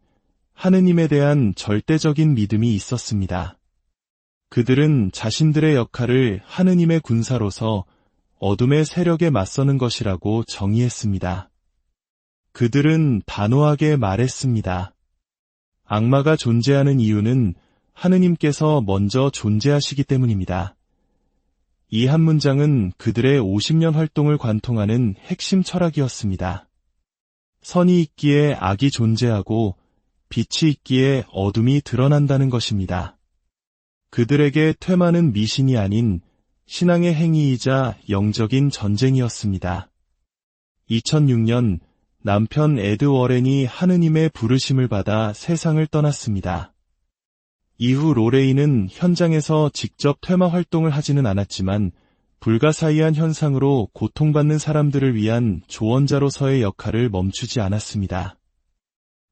하느님에 대한 절대적인 믿음이 있었습니다. 그들은 자신들의 역할을 하느님의 군사로서 어둠의 세력에 맞서는 것이라고 정의했습니다. 그들은 단호하게 말했습니다. 악마가 존재하는 이유는 하느님께서 먼저 존재하시기 때문입니다. 이 한 문장은 그들의 50년 활동을 관통하는 핵심 철학이었습니다. 선이 있기에 악이 존재하고 빛이 있기에 어둠이 드러난다는 것입니다. 그들에게 퇴마는 미신이 아닌 신앙의 행위이자 영적인 전쟁이었습니다. 2006년 남편 에드 워렌이 하느님의 부르심을 받아 세상을 떠났습니다. 이후 로레인은 현장에서 직접 퇴마 활동을 하지는 않았지만 불가사의한 현상으로 고통받는 사람들을 위한 조언자로서의 역할을 멈추지 않았습니다.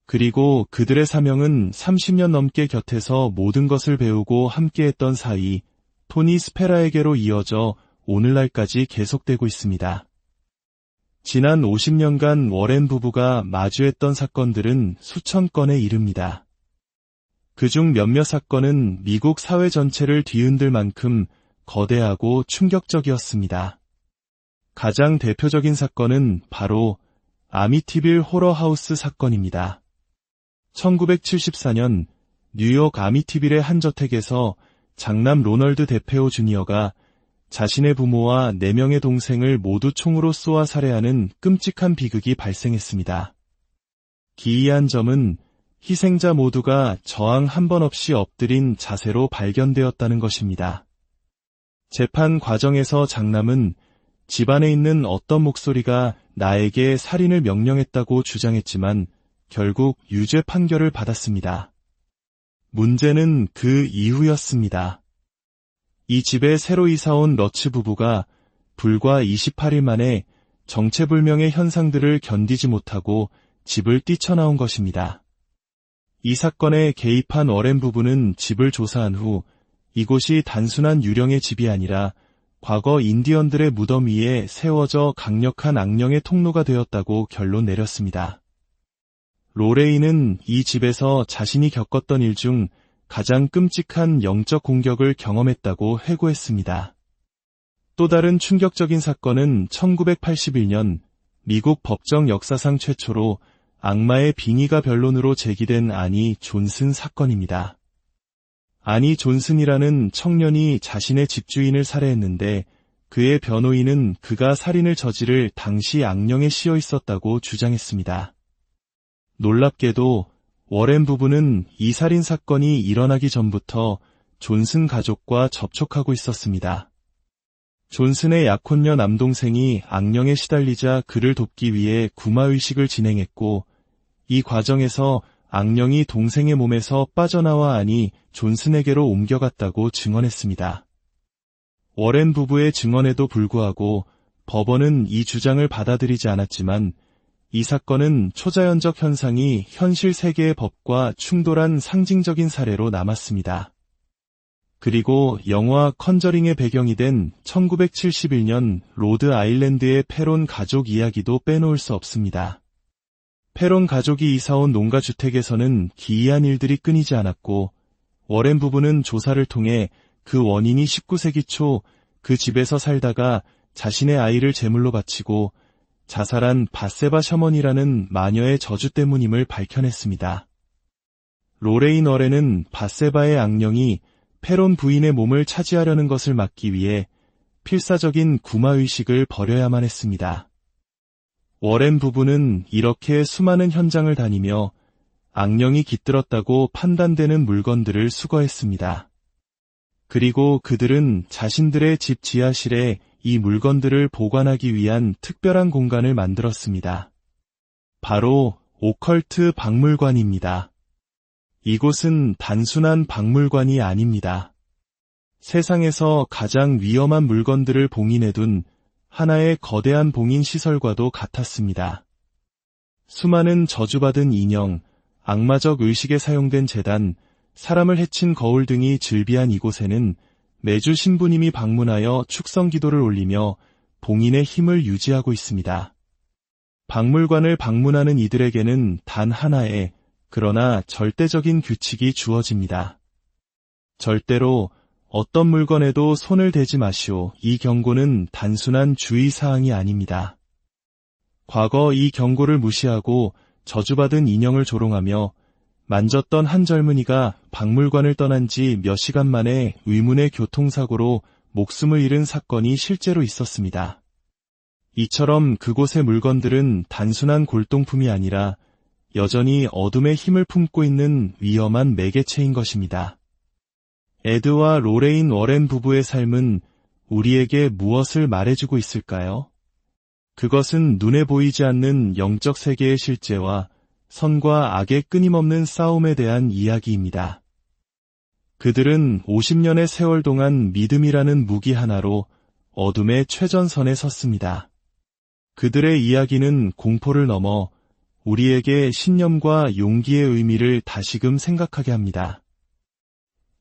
그리고 그들의 사명은 30년 넘게 곁에서 모든 것을 배우고 함께했던 사이 토니 스페라에게로 이어져 오늘날까지 계속되고 있습니다. 지난 50년간 워렌 부부가 마주했던 사건들은 수천 건에 이릅니다. 그중 몇몇 사건은 미국 사회 전체를 뒤흔들 만큼 거대하고 충격적이었습니다. 가장 대표적인 사건은 바로 아미티빌 호러하우스 사건입니다. 1974년 뉴욕 아미티빌의 한 저택에서 장남 로널드 데페오 주니어가 자신의 부모와 4명의 동생을 모두 총으로 쏘아 살해하는 끔찍한 비극이 발생했습니다. 기이한 점은 희생자 모두가 저항 한 번 없이 엎드린 자세로 발견되었다는 것입니다. 재판 과정에서 장남은 집안에 있는 어떤 목소리가 나에게 살인을 명령했다고 주장했지만 결국 유죄 판결을 받았습니다. 문제는 그 이후였습니다. 이 집에 새로 이사온 러츠 부부가 불과 28일 만에 정체불명의 현상들을 견디지 못하고 집을 뛰쳐나온 것입니다. 이 사건에 개입한 워렌 부부는 집을 조사한 후 이곳이 단순한 유령의 집이 아니라 과거 인디언들의 무덤 위에 세워져 강력한 악령의 통로가 되었다고 결론 내렸습니다. 로레인은 이 집에서 자신이 겪었던 일 중 가장 끔찍한 영적 공격을 경험했다고 회고했습니다. 또 다른 충격적인 사건은 1981년 미국 법정 역사상 최초로 악마의 빙의가 변론으로 제기된 아니 존슨 사건입니다. 아니 존슨이라는 청년이 자신의 집주인을 살해했는데 그의 변호인은 그가 살인을 저지를 당시 악령에 씌어 있었다고 주장했습니다. 놀랍게도 워렌 부부는 이 살인 사건이 일어나기 전부터 존슨 가족과 접촉하고 있었습니다. 존슨의 약혼녀 남동생이 악령에 시달리자 그를 돕기 위해 구마의식을 진행했고 이 과정에서 악령이 동생의 몸에서 빠져나와 아니 존슨에게로 옮겨갔다고 증언했습니다. 워렌 부부의 증언에도 불구하고 법원은 이 주장을 받아들이지 않았지만 이 사건은 초자연적 현상이 현실 세계의 법과 충돌한 상징적인 사례로 남았습니다. 그리고 영화 컨저링의 배경이 된 1971년 로드 아일랜드의 페론 가족 이야기도 빼놓을 수 없습니다. 페론 가족이 이사온 농가주택에서는 기이한 일들이 끊이지 않았고 워렌 부부는 조사를 통해 그 원인이 19세기 초 그 집에서 살다가 자신의 아이를 제물로 바치고 자살한 바세바 셔먼이라는 마녀의 저주 때문임을 밝혀냈습니다. 로레인 워렌은 바세바의 악령이 페론 부인의 몸을 차지하려는 것을 막기 위해 필사적인 구마의식을 벌여야만 했습니다. 워렌 부부는 이렇게 수많은 현장을 다니며 악령이 깃들었다고 판단되는 물건들을 수거했습니다. 그리고 그들은 자신들의 집 지하실에 이 물건들을 보관하기 위한 특별한 공간을 만들었습니다. 바로 오컬트 박물관입니다. 이곳은 단순한 박물관이 아닙니다. 세상에서 가장 위험한 물건들을 봉인해둔 하나의 거대한 봉인 시설과도 같았습니다. 수많은 저주받은 인형, 악마적 의식에 사용된 제단, 사람을 해친 거울 등이 즐비한 이곳에는 매주 신부님이 방문하여 축성 기도를 올리며 봉인의 힘을 유지하고 있습니다. 박물관을 방문하는 이들에게는 단 하나의 그러나 절대적인 규칙이 주어집니다. 절대로 어떤 물건에도 손을 대지 마시오. 이 경고는 단순한 주의사항이 아닙니다. 과거 이 경고를 무시하고 저주받은 인형을 조롱하며 만졌던 한 젊은이가 박물관을 떠난 지 몇 시간 만에 의문의 교통사고로 목숨을 잃은 사건이 실제로 있었습니다. 이처럼 그곳의 물건들은 단순한 골동품이 아니라 여전히 어둠의 힘을 품고 있는 위험한 매개체인 것입니다. 에드와 로레인 워렌 부부의 삶은 우리에게 무엇을 말해주고 있을까요? 그것은 눈에 보이지 않는 영적 세계의 실제와 선과 악의 끊임없는 싸움에 대한 이야기입니다. 그들은 50년의 세월 동안 믿음이라는 무기 하나로 어둠의 최전선에 섰습니다. 그들의 이야기는 공포를 넘어 우리에게 신념과 용기의 의미를 다시금 생각하게 합니다.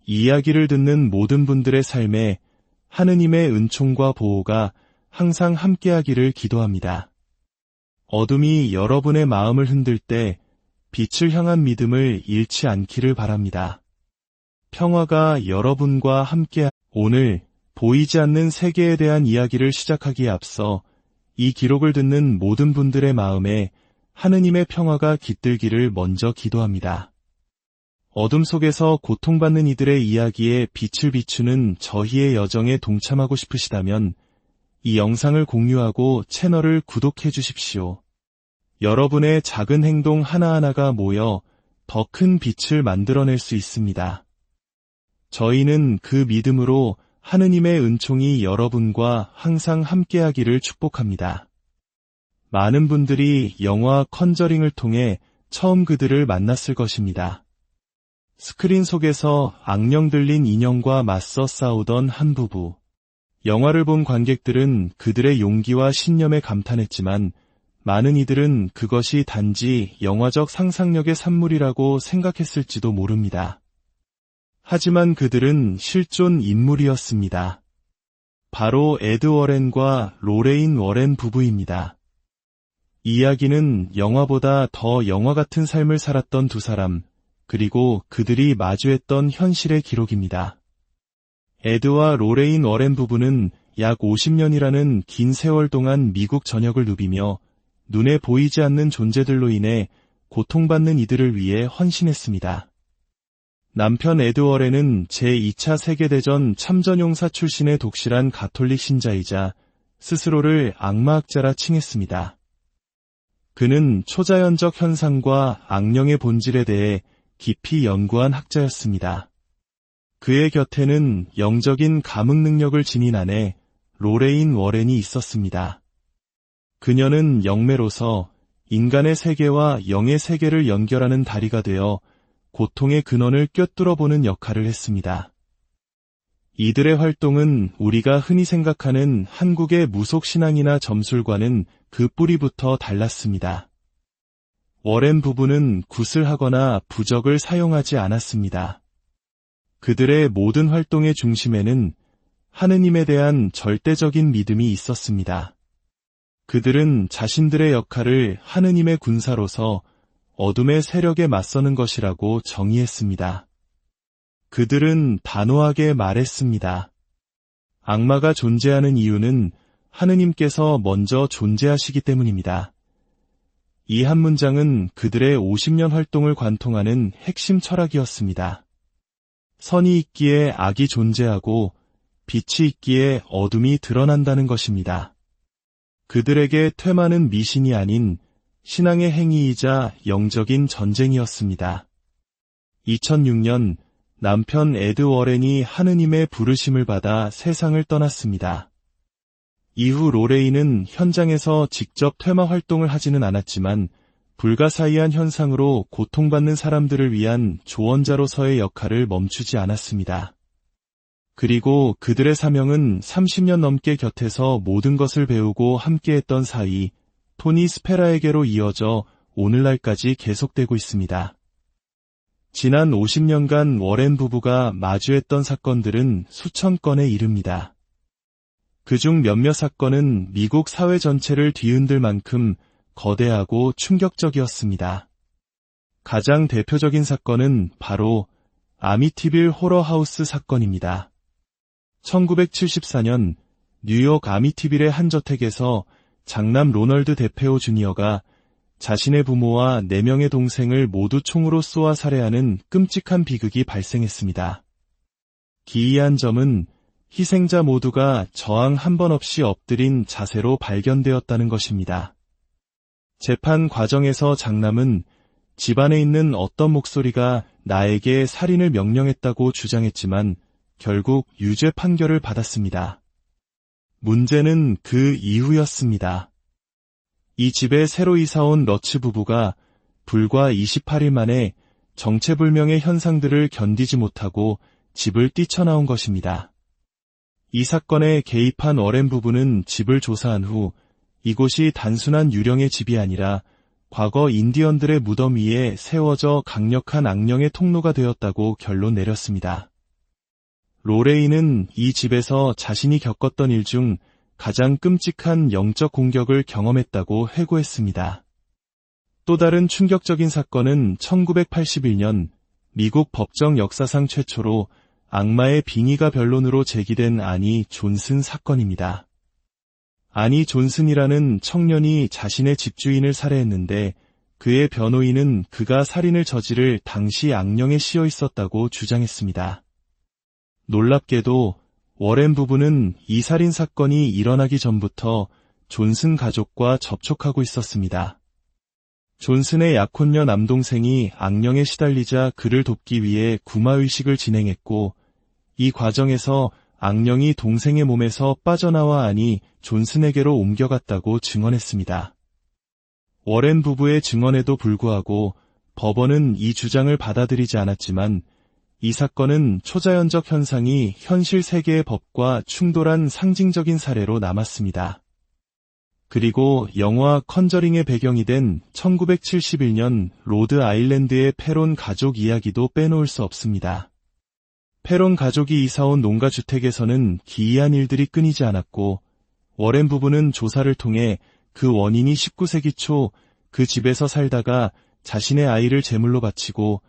이 이야기를 듣는 모든 분들의 삶에 하느님의 은총과 보호가 항상 함께하기를 기도합니다. 어둠이 여러분의 마음을 흔들 때 빛을 향한 믿음을 잃지 않기를 바랍니다. 평화가 여러분과 함께 오늘 보이지 않는 세계에 대한 이야기를 시작하기에 앞서 이 기록을 듣는 모든 분들의 마음에 하느님의 평화가 깃들기를 먼저 기도합니다. 어둠 속에서 고통받는 이들의 이야기에 빛을 비추는 저희의 여정에 동참하고 싶으시다면 이 영상을 공유하고 채널을 구독해 주십시오. 여러분의 작은 행동 하나하나가 모여 더 큰 빛을 만들어낼 수 있습니다. 저희는 그 믿음으로 하느님의 은총이 여러분과 항상 함께하기를 축복합니다. 많은 분들이 영화 컨저링을 통해 처음 그들을 만났을 것입니다. 스크린 속에서 악령 들린 인형과 맞서 싸우던 한 부부. 영화를 본 관객들은 그들의 용기와 신념에 감탄했지만 많은 이들은 그것이 단지 영화적 상상력의 산물이라고 생각했을지도 모릅니다. 하지만 그들은 실존 인물이었습니다. 바로 에드 워렌과 로레인 워렌 부부입니다. 이 이야기는 영화보다 더 영화 같은 삶을 살았던 두 사람, 그리고 그들이 마주했던 현실의 기록입니다. 에드와 로레인 워렌 부부는 약 50년이라는 긴 세월 동안 미국 전역을 누비며 눈에 보이지 않는 존재들로 인해 고통받는 이들을 위해 헌신했습니다. 남편 에드 워렌은 제2차 세계대전 참전용사 출신의 독실한 가톨릭 신자이자 스스로를 악마학자라 칭했습니다. 그는 초자연적 현상과 악령의 본질에 대해 깊이 연구한 학자였습니다. 그의 곁에는 영적인 감흥 능력을 지닌 아내 로레인 워렌이 있었습니다. 그녀는 영매로서 인간의 세계와 영의 세계를 연결하는 다리가 되어 고통의 근원을 꿰뚫어보는 역할을 했습니다. 이들의 활동은 우리가 흔히 생각하는 한국의 무속신앙이나 점술과는 그 뿌리부터 달랐습니다. 워렌 부부는 굿을 하거나 부적을 사용하지 않았습니다. 그들의 모든 활동의 중심에는 하느님에 대한 절대적인 믿음이 있었습니다. 그들은 자신들의 역할을 하느님의 군사로서 어둠의 세력에 맞서는 것이라고 정의했습니다. 그들은 단호하게 말했습니다. 악마가 존재하는 이유는 하느님께서 먼저 존재하시기 때문입니다. 이 한 문장은 그들의 50년 활동을 관통하는 핵심 철학이었습니다. 선이 있기에 악이 존재하고 빛이 있기에 어둠이 드러난다는 것입니다. 그들에게 퇴마는 미신이 아닌 신앙의 행위이자 영적인 전쟁이었습니다. 2006년 남편 에드 워렌이 하느님의 부르심을 받아 세상을 떠났습니다. 이후 로레인은 현장에서 직접 퇴마 활동을 하지는 않았지만 불가사의한 현상으로 고통받는 사람들을 위한 조언자로서의 역할을 멈추지 않았습니다. 그리고 그들의 사명은 30년 넘게 곁에서 모든 것을 배우고 함께했던 사이 토니 스페라에게로 이어져 오늘날까지 계속되고 있습니다. 지난 50년간 워렌 부부가 마주했던 사건들은 수천 건에 이릅니다. 그중 몇몇 사건은 미국 사회 전체를 뒤흔들 만큼 거대하고 충격적이었습니다. 가장 대표적인 사건은 바로 아미티빌 호러하우스 사건입니다. 1974년 뉴욕 아미티빌의 한 저택에서 장남 로널드 데페오 주니어가 자신의 부모와 4명의 동생을 모두 총으로 쏘아 살해하는 끔찍한 비극이 발생했습니다. 기이한 점은 희생자 모두가 저항 한 번 없이 엎드린 자세로 발견되었다는 것입니다. 재판 과정에서 장남은 집안에 있는 어떤 목소리가 나에게 살인을 명령했다고 주장했지만 결국 유죄 판결을 받았습니다. 문제는 그 이후였습니다. 이 집에 새로 이사온 러츠 부부가 불과 28일 만에 정체불명의 현상들을 견디지 못하고 집을 뛰쳐나온 것입니다. 이 사건에 개입한 워렌 부부는 집을 조사한 후 이곳이 단순한 유령의 집이 아니라 과거 인디언들의 무덤 위에 세워져 강력한 악령의 통로가 되었다고 결론 내렸습니다. 로레인은 이 집에서 자신이 겪었던 일 중 가장 끔찍한 영적 공격을 경험했다고 회고했습니다. 또 다른 충격적인 사건은 1981년 미국 법정 역사상 최초로 악마의 빙의가 변론으로 제기된 아니 존슨 사건입니다. 아니 존슨이라는 청년이 자신의 집주인을 살해했는데 그의 변호인은 그가 살인을 저지를 당시 악령에 씌어 있었다고 주장했습니다. 놀랍게도 워렌 부부는 이 살인 사건이 일어나기 전부터 존슨 가족과 접촉하고 있었습니다. 존슨의 약혼녀 남동생이 악령에 시달리자 그를 돕기 위해 구마의식을 진행했고 이 과정에서 악령이 동생의 몸에서 빠져나와 아니 존슨에게로 옮겨갔다고 증언했습니다. 워렌 부부의 증언에도 불구하고 법원은 이 주장을 받아들이지 않았지만 이 사건은 초자연적 현상이 현실 세계의 법과 충돌한 상징적인 사례로 남았습니다. 그리고 영화 컨저링의 배경이 된 1971년 로드 아일랜드의 페론 가족 이야기도 빼놓을 수 없습니다. 페론 가족이 이사온 농가주택에서는 기이한 일들이 끊이지 않았고 워렌 부부는 조사를 통해 그 원인이 19세기 초 그 집에서 살다가 자신의 아이를 제물로 바치고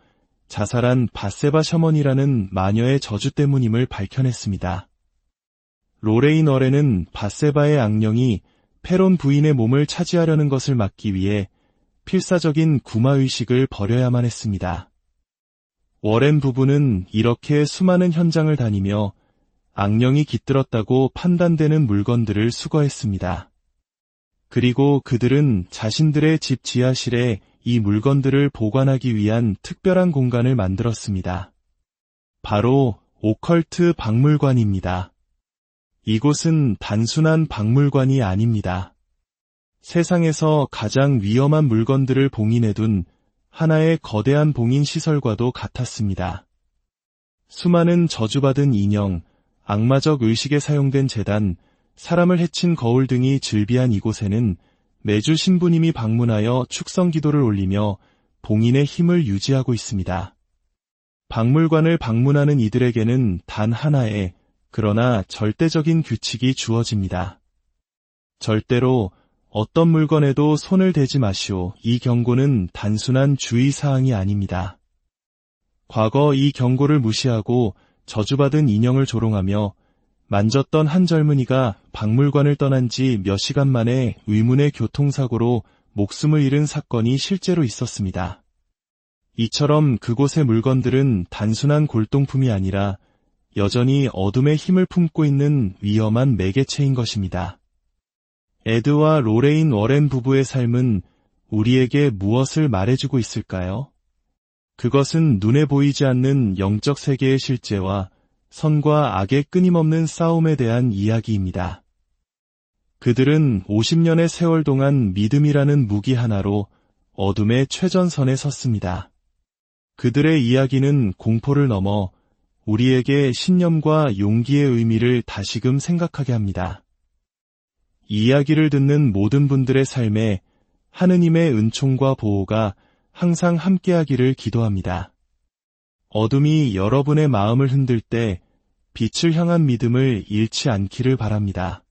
자살한 바세바 셔먼이라는 마녀의 저주 때문임을 밝혀냈습니다. 로레인 워렌은 바세바의 악령이 페론 부인의 몸을 차지하려는 것을 막기 위해 필사적인 구마의식을 벌여야만 했습니다. 워렌 부부는 이렇게 수많은 현장을 다니며 악령이 깃들었다고 판단되는 물건들을 수거했습니다. 그리고 그들은 자신들의 집 지하실에 이 물건들을 보관하기 위한 특별한 공간을 만들었습니다. 바로 오컬트 박물관입니다. 이곳은 단순한 박물관이 아닙니다. 세상에서 가장 위험한 물건들을 봉인해둔 하나의 거대한 봉인 시설과도 같았습니다. 수많은 저주받은 인형, 악마적 의식에 사용된 제단, 사람을 해친 거울 등이 즐비한 이곳에는 매주 신부님이 방문하여 축성 기도를 올리며 봉인의 힘을 유지하고 있습니다. 박물관을 방문하는 이들에게는 단 하나의, 그러나 절대적인 규칙이 주어집니다. 절대로 어떤 물건에도 손을 대지 마시오. 이 경고는 단순한 주의사항이 아닙니다. 과거 이 경고를 무시하고 저주받은 인형을 조롱하며 만졌던 한 젊은이가 박물관을 떠난 지 몇 시간 만에 의문의 교통사고로 목숨을 잃은 사건이 실제로 있었습니다. 이처럼 그곳의 물건들은 단순한 골동품이 아니라 여전히 어둠의 힘을 품고 있는 위험한 매개체인 것입니다. 에드와 로레인 워렌 부부의 삶은 우리에게 무엇을 말해주고 있을까요? 그것은 눈에 보이지 않는 영적 세계의 실제와 선과 악의 끊임없는 싸움에 대한 이야기입니다. 그들은 50년의 세월 동안 믿음이라는 무기 하나로 어둠의 최전선에 섰습니다. 그들의 이야기는 공포를 넘어 우리에게 신념과 용기의 의미를 다시금 생각하게 합니다. 이 이야기를 듣는 모든 분들의 삶에 하느님의 은총과 보호가 항상 함께하기를 기도합니다. 어둠이 여러분의 마음을 흔들 때 빛을 향한 믿음을 잃지 않기를 바랍니다.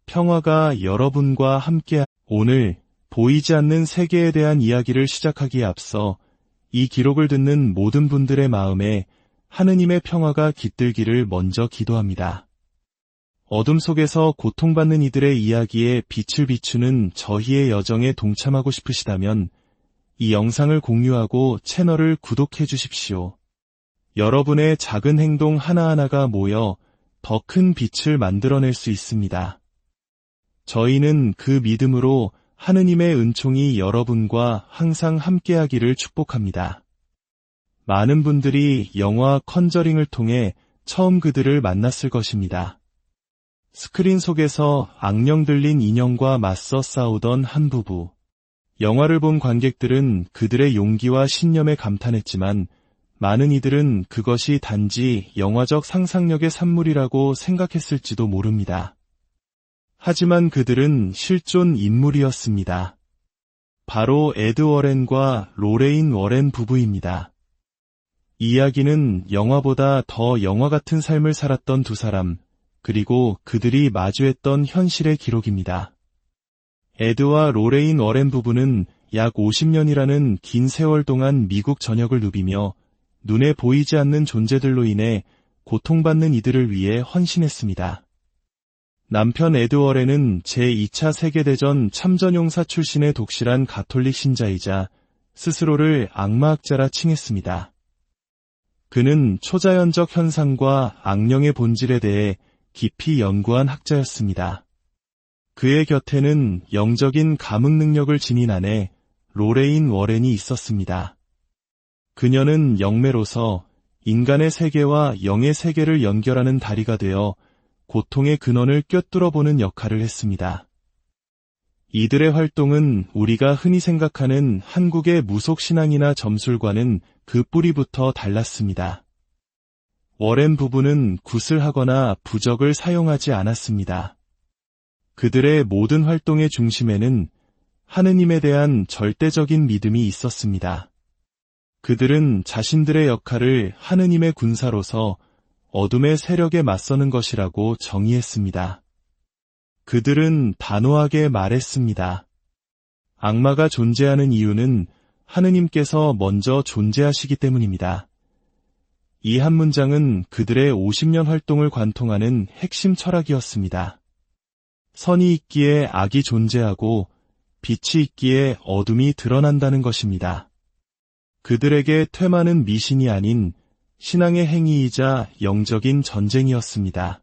평화가 여러분과 함께. 오늘 보이지 않는 세계에 대한 이야기를 시작하기에 앞서 이 기록을 듣는 모든 분들의 마음에 하느님의 평화가 깃들기를 먼저 기도합니다. 어둠 속에서 고통받는 이들의 이야기에 빛을 비추는 저희의 여정에 동참하고 싶으시다면 이 영상을 공유하고 채널을 구독해 주십시오. 여러분의 작은 행동 하나하나가 모여 더 큰 빛을 만들어낼 수 있습니다. 저희는 그 믿음으로 하느님의 은총이 여러분과 항상 함께하기를 축복합니다. 많은 분들이 영화 컨저링을 통해 처음 그들을 만났을 것입니다. 스크린 속에서 악령 들린 인형과 맞서 싸우던 한 부부. 영화를 본 관객들은 그들의 용기와 신념에 감탄했지만 많은 이들은 그것이 단지 영화적 상상력의 산물이라고 생각했을지도 모릅니다. 하지만 그들은 실존 인물이었습니다. 바로 에드 워렌과 로레인 워렌 부부입니다. 이 이야기는 영화보다 더 영화 같은 삶을 살았던 두 사람, 그리고 그들이 마주했던 현실의 기록입니다. 에드와 로레인 워렌 부부는 약 50년이라는 긴 세월 동안 미국 전역을 누비며 눈에 보이지 않는 존재들로 인해 고통받는 이들을 위해 헌신했습니다. 남편 에드 워렌은 제2차 세계대전 참전용사 출신의 독실한 가톨릭 신자이자 스스로를 악마학자라 칭했습니다. 그는 초자연적 현상과 악령의 본질에 대해 깊이 연구한 학자였습니다. 그의 곁에는 영적인 감흥 능력을 지닌 아내 로레인 워렌이 있었습니다. 그녀는 영매로서 인간의 세계와 영의 세계를 연결하는 다리가 되어 고통의 근원을 꿰뚫어보는 역할을 했습니다. 이들의 활동은 우리가 흔히 생각하는 한국의 무속신앙이나 점술과는 그 뿌리부터 달랐습니다. 워렌 부부는 굿을 하거나 부적을 사용하지 않았습니다. 그들의 모든 활동의 중심에는 하느님에 대한 절대적인 믿음이 있었습니다. 그들은 자신들의 역할을 하느님의 군사로서 어둠의 세력에 맞서는 것이라고 정의했습니다. 그들은 단호하게 말했습니다. 악마가 존재하는 이유는 하느님께서 먼저 존재하시기 때문입니다. 이 한 문장은 그들의 50년 활동을 관통하는 핵심 철학이었습니다. 선이 있기에 악이 존재하고 빛이 있기에 어둠이 드러난다는 것입니다. 그들에게 퇴마는 미신이 아닌 신앙의 행위이자 영적인 전쟁이었습니다.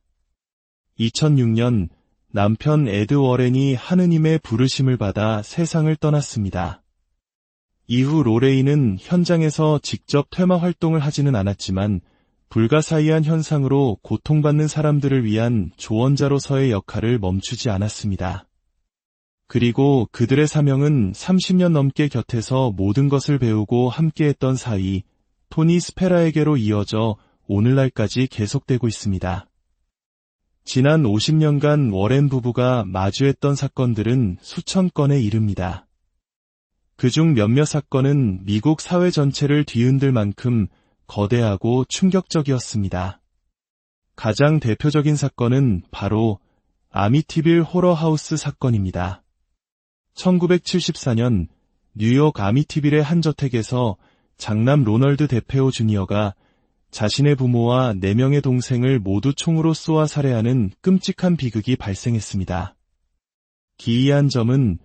2006년 남편 에드 워렌이 하느님의 부르심을 받아 세상을 떠났습니다. 이후 로레인은 현장에서 직접 퇴마 활동을 하지는 않았지만 불가사의한 현상으로 고통받는 사람들을 위한 조언자로서의 역할을 멈추지 않았습니다. 그리고 그들의 사명은 30년 넘게 곁에서 모든 것을 배우고 함께했던 사이 토니 스페라에게로 이어져 오늘날까지 계속되고 있습니다. 지난 50년간 워렌 부부가 마주했던 사건들은 수천 건에 이릅니다. 그중 몇몇 사건은 미국 사회 전체를 뒤흔들 만큼 거대하고 충격적이었습니다. 가장 대표적인 사건은 바로 아미티빌 호러하우스 사건입니다. 1974년 뉴욕 아미티빌의 한 저택에서 장남 로널드 데페오 주니어가 자신의 부모와 4명의 동생을 모두 총으로 쏘아 살해하는 끔찍한 비극이 발생했습니다. 기이한 점은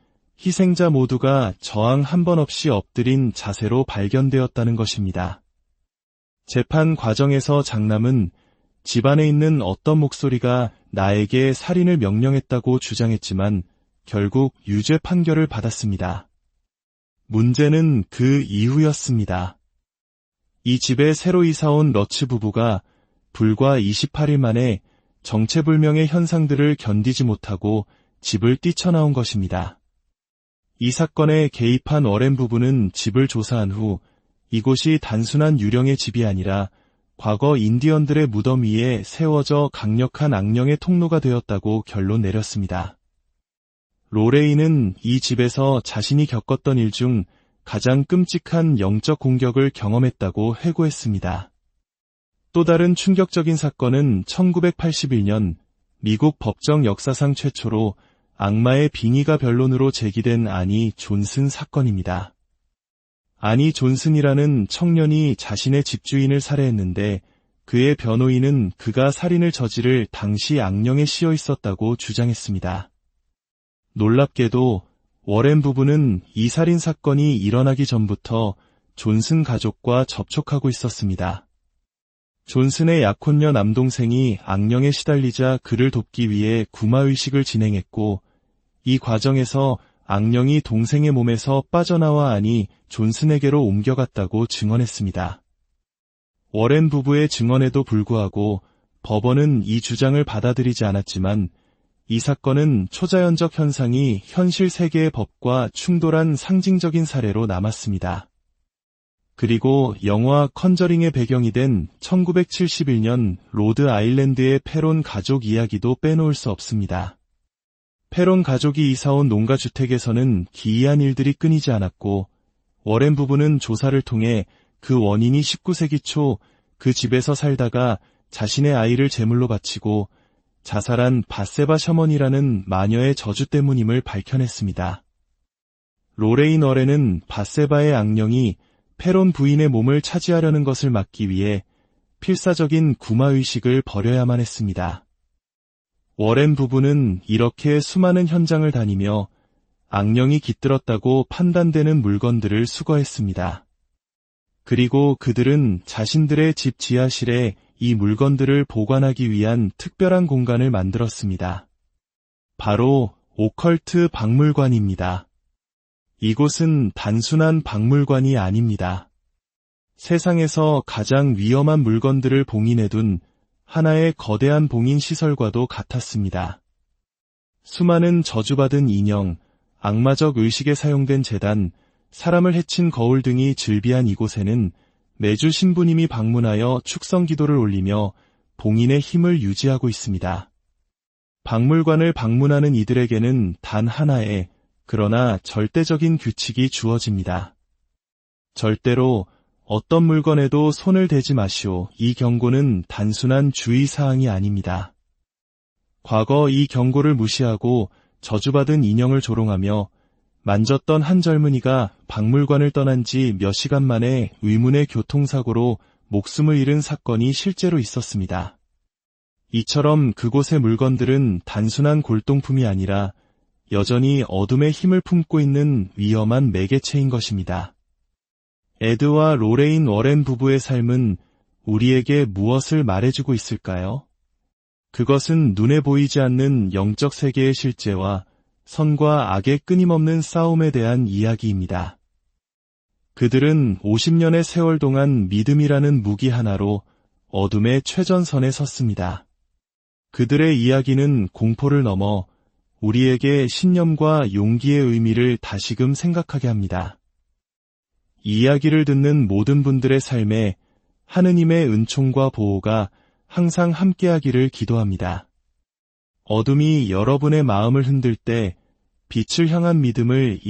희생자 모두가 저항 한 번 없이 엎드린 자세로 발견되었다는 것입니다. 재판 과정에서 장남은 집안에 있는 어떤 목소리가 나에게 살인을 명령했다고 주장했지만 결국 유죄 판결을 받았습니다. 문제는 그 이후였습니다. 이 집에 새로 이사온 러츠 부부가 불과 28일 만에 정체불명의 현상들을 견디지 못하고 집을 뛰쳐나온 것입니다. 이 사건에 개입한 워렌 부부는 집을 조사한 후 이곳이 단순한 유령의 집이 아니라 과거 인디언들의 무덤 위에 세워져 강력한 악령의 통로가 되었다고 결론 내렸습니다. 로레인은 이 집에서 자신이 겪었던 일 중 가장 끔찍한 영적 공격을 경험했다고 회고했습니다. 또 다른 충격적인 사건은 1981년 미국 법정 역사상 최초로 악마의 빙의가 변론으로 제기된 아니 존슨 사건입니다. 아니 존슨이라는 청년이 자신의 집주인을 살해했는데 그의 변호인은 그가 살인을 저지를 당시 악령에 씌어 있었다고 주장했습니다. 놀랍게도 워렌 부부는 이 살인 사건이 일어나기 전부터 존슨 가족과 접촉하고 있었습니다. 존슨의 약혼녀 남동생이 악령에 시달리자 그를 돕기 위해 구마의식을 진행했고 이 과정에서 악령이 동생의 몸에서 빠져나와 아니 존슨에게로 옮겨갔다고 증언했습니다. 워렌 부부의 증언에도 불구하고 법원은 이 주장을 받아들이지 않았지만 이 사건은 초자연적 현상이 현실 세계의 법과 충돌한 상징적인 사례로 남았습니다. 그리고 영화 컨저링의 배경이 된 1971년 로드 아일랜드의 페론 가족 이야기도 빼놓을 수 없습니다. 페론 가족이 이사온 농가주택에서는 기이한 일들이 끊이지 않았고 워렌 부부는 조사를 통해 그 원인이 19세기 초 그 집에서 살다가 자신의 아이를 제물로 바치고 자살한 바세바 셔먼이라는 마녀의 저주 때문임을 밝혀냈습니다. 로레인 워렌은 바세바의 악령이 페론 부인의 몸을 차지하려는 것을 막기 위해 필사적인 구마의식을 벌여야만 했습니다. 워렌 부부는 이렇게 수많은 현장을 다니며 악령이 깃들었다고 판단되는 물건들을 수거했습니다. 그리고 그들은 자신들의 집 지하실에 이 물건들을 보관하기 위한 특별한 공간을 만들었습니다. 바로 오컬트 박물관입니다. 이곳은 단순한 박물관이 아닙니다. 세상에서 가장 위험한 물건들을 봉인해둔 하나의 거대한 봉인 시설과도 같았습니다. 수많은 저주받은 인형, 악마적 의식에 사용된 제단, 사람을 해친 거울 등이 즐비한 이곳에는 매주 신부님이 방문하여 축성 기도를 올리며 봉인의 힘을 유지하고 있습니다. 박물관을 방문하는 이들에게는 단 하나의 그러나 절대적인 규칙이 주어집니다. 절대로 어떤 물건에도 손을 대지 마시오. 이 경고는 단순한 주의사항이 아닙니다. 과거 이 경고를 무시하고 저주받은 인형을 조롱하며 만졌던 한 젊은이가 박물관을 떠난 지 몇 시간 만에 의문의 교통사고로 목숨을 잃은 사건이 실제로 있었습니다. 이처럼 그곳의 물건들은 단순한 골동품이 아니라 여전히 어둠의 힘을 품고 있는 위험한 매개체인 것입니다. 에드와 로레인 워렌 부부의 삶은 우리에게 무엇을 말해주고 있을까요? 그것은 눈에 보이지 않는 영적 세계의 실제와 선과 악의 끊임없는 싸움에 대한 이야기입니다. 그들은 50년의 세월 동안 믿음이라는 무기 하나로 어둠의 최전선에 섰습니다. 그들의 이야기는 공포를 넘어 우리에게 신념과 용기의 의미를 다시금 생각하게 합니다. 이 이야기를 듣는 모든 분들의 삶에 하느님의 은총과 보호가 항상 함께하기를 기도합니다. 어둠이 여러분의 마음을 흔들 때 빛을 향한 믿음을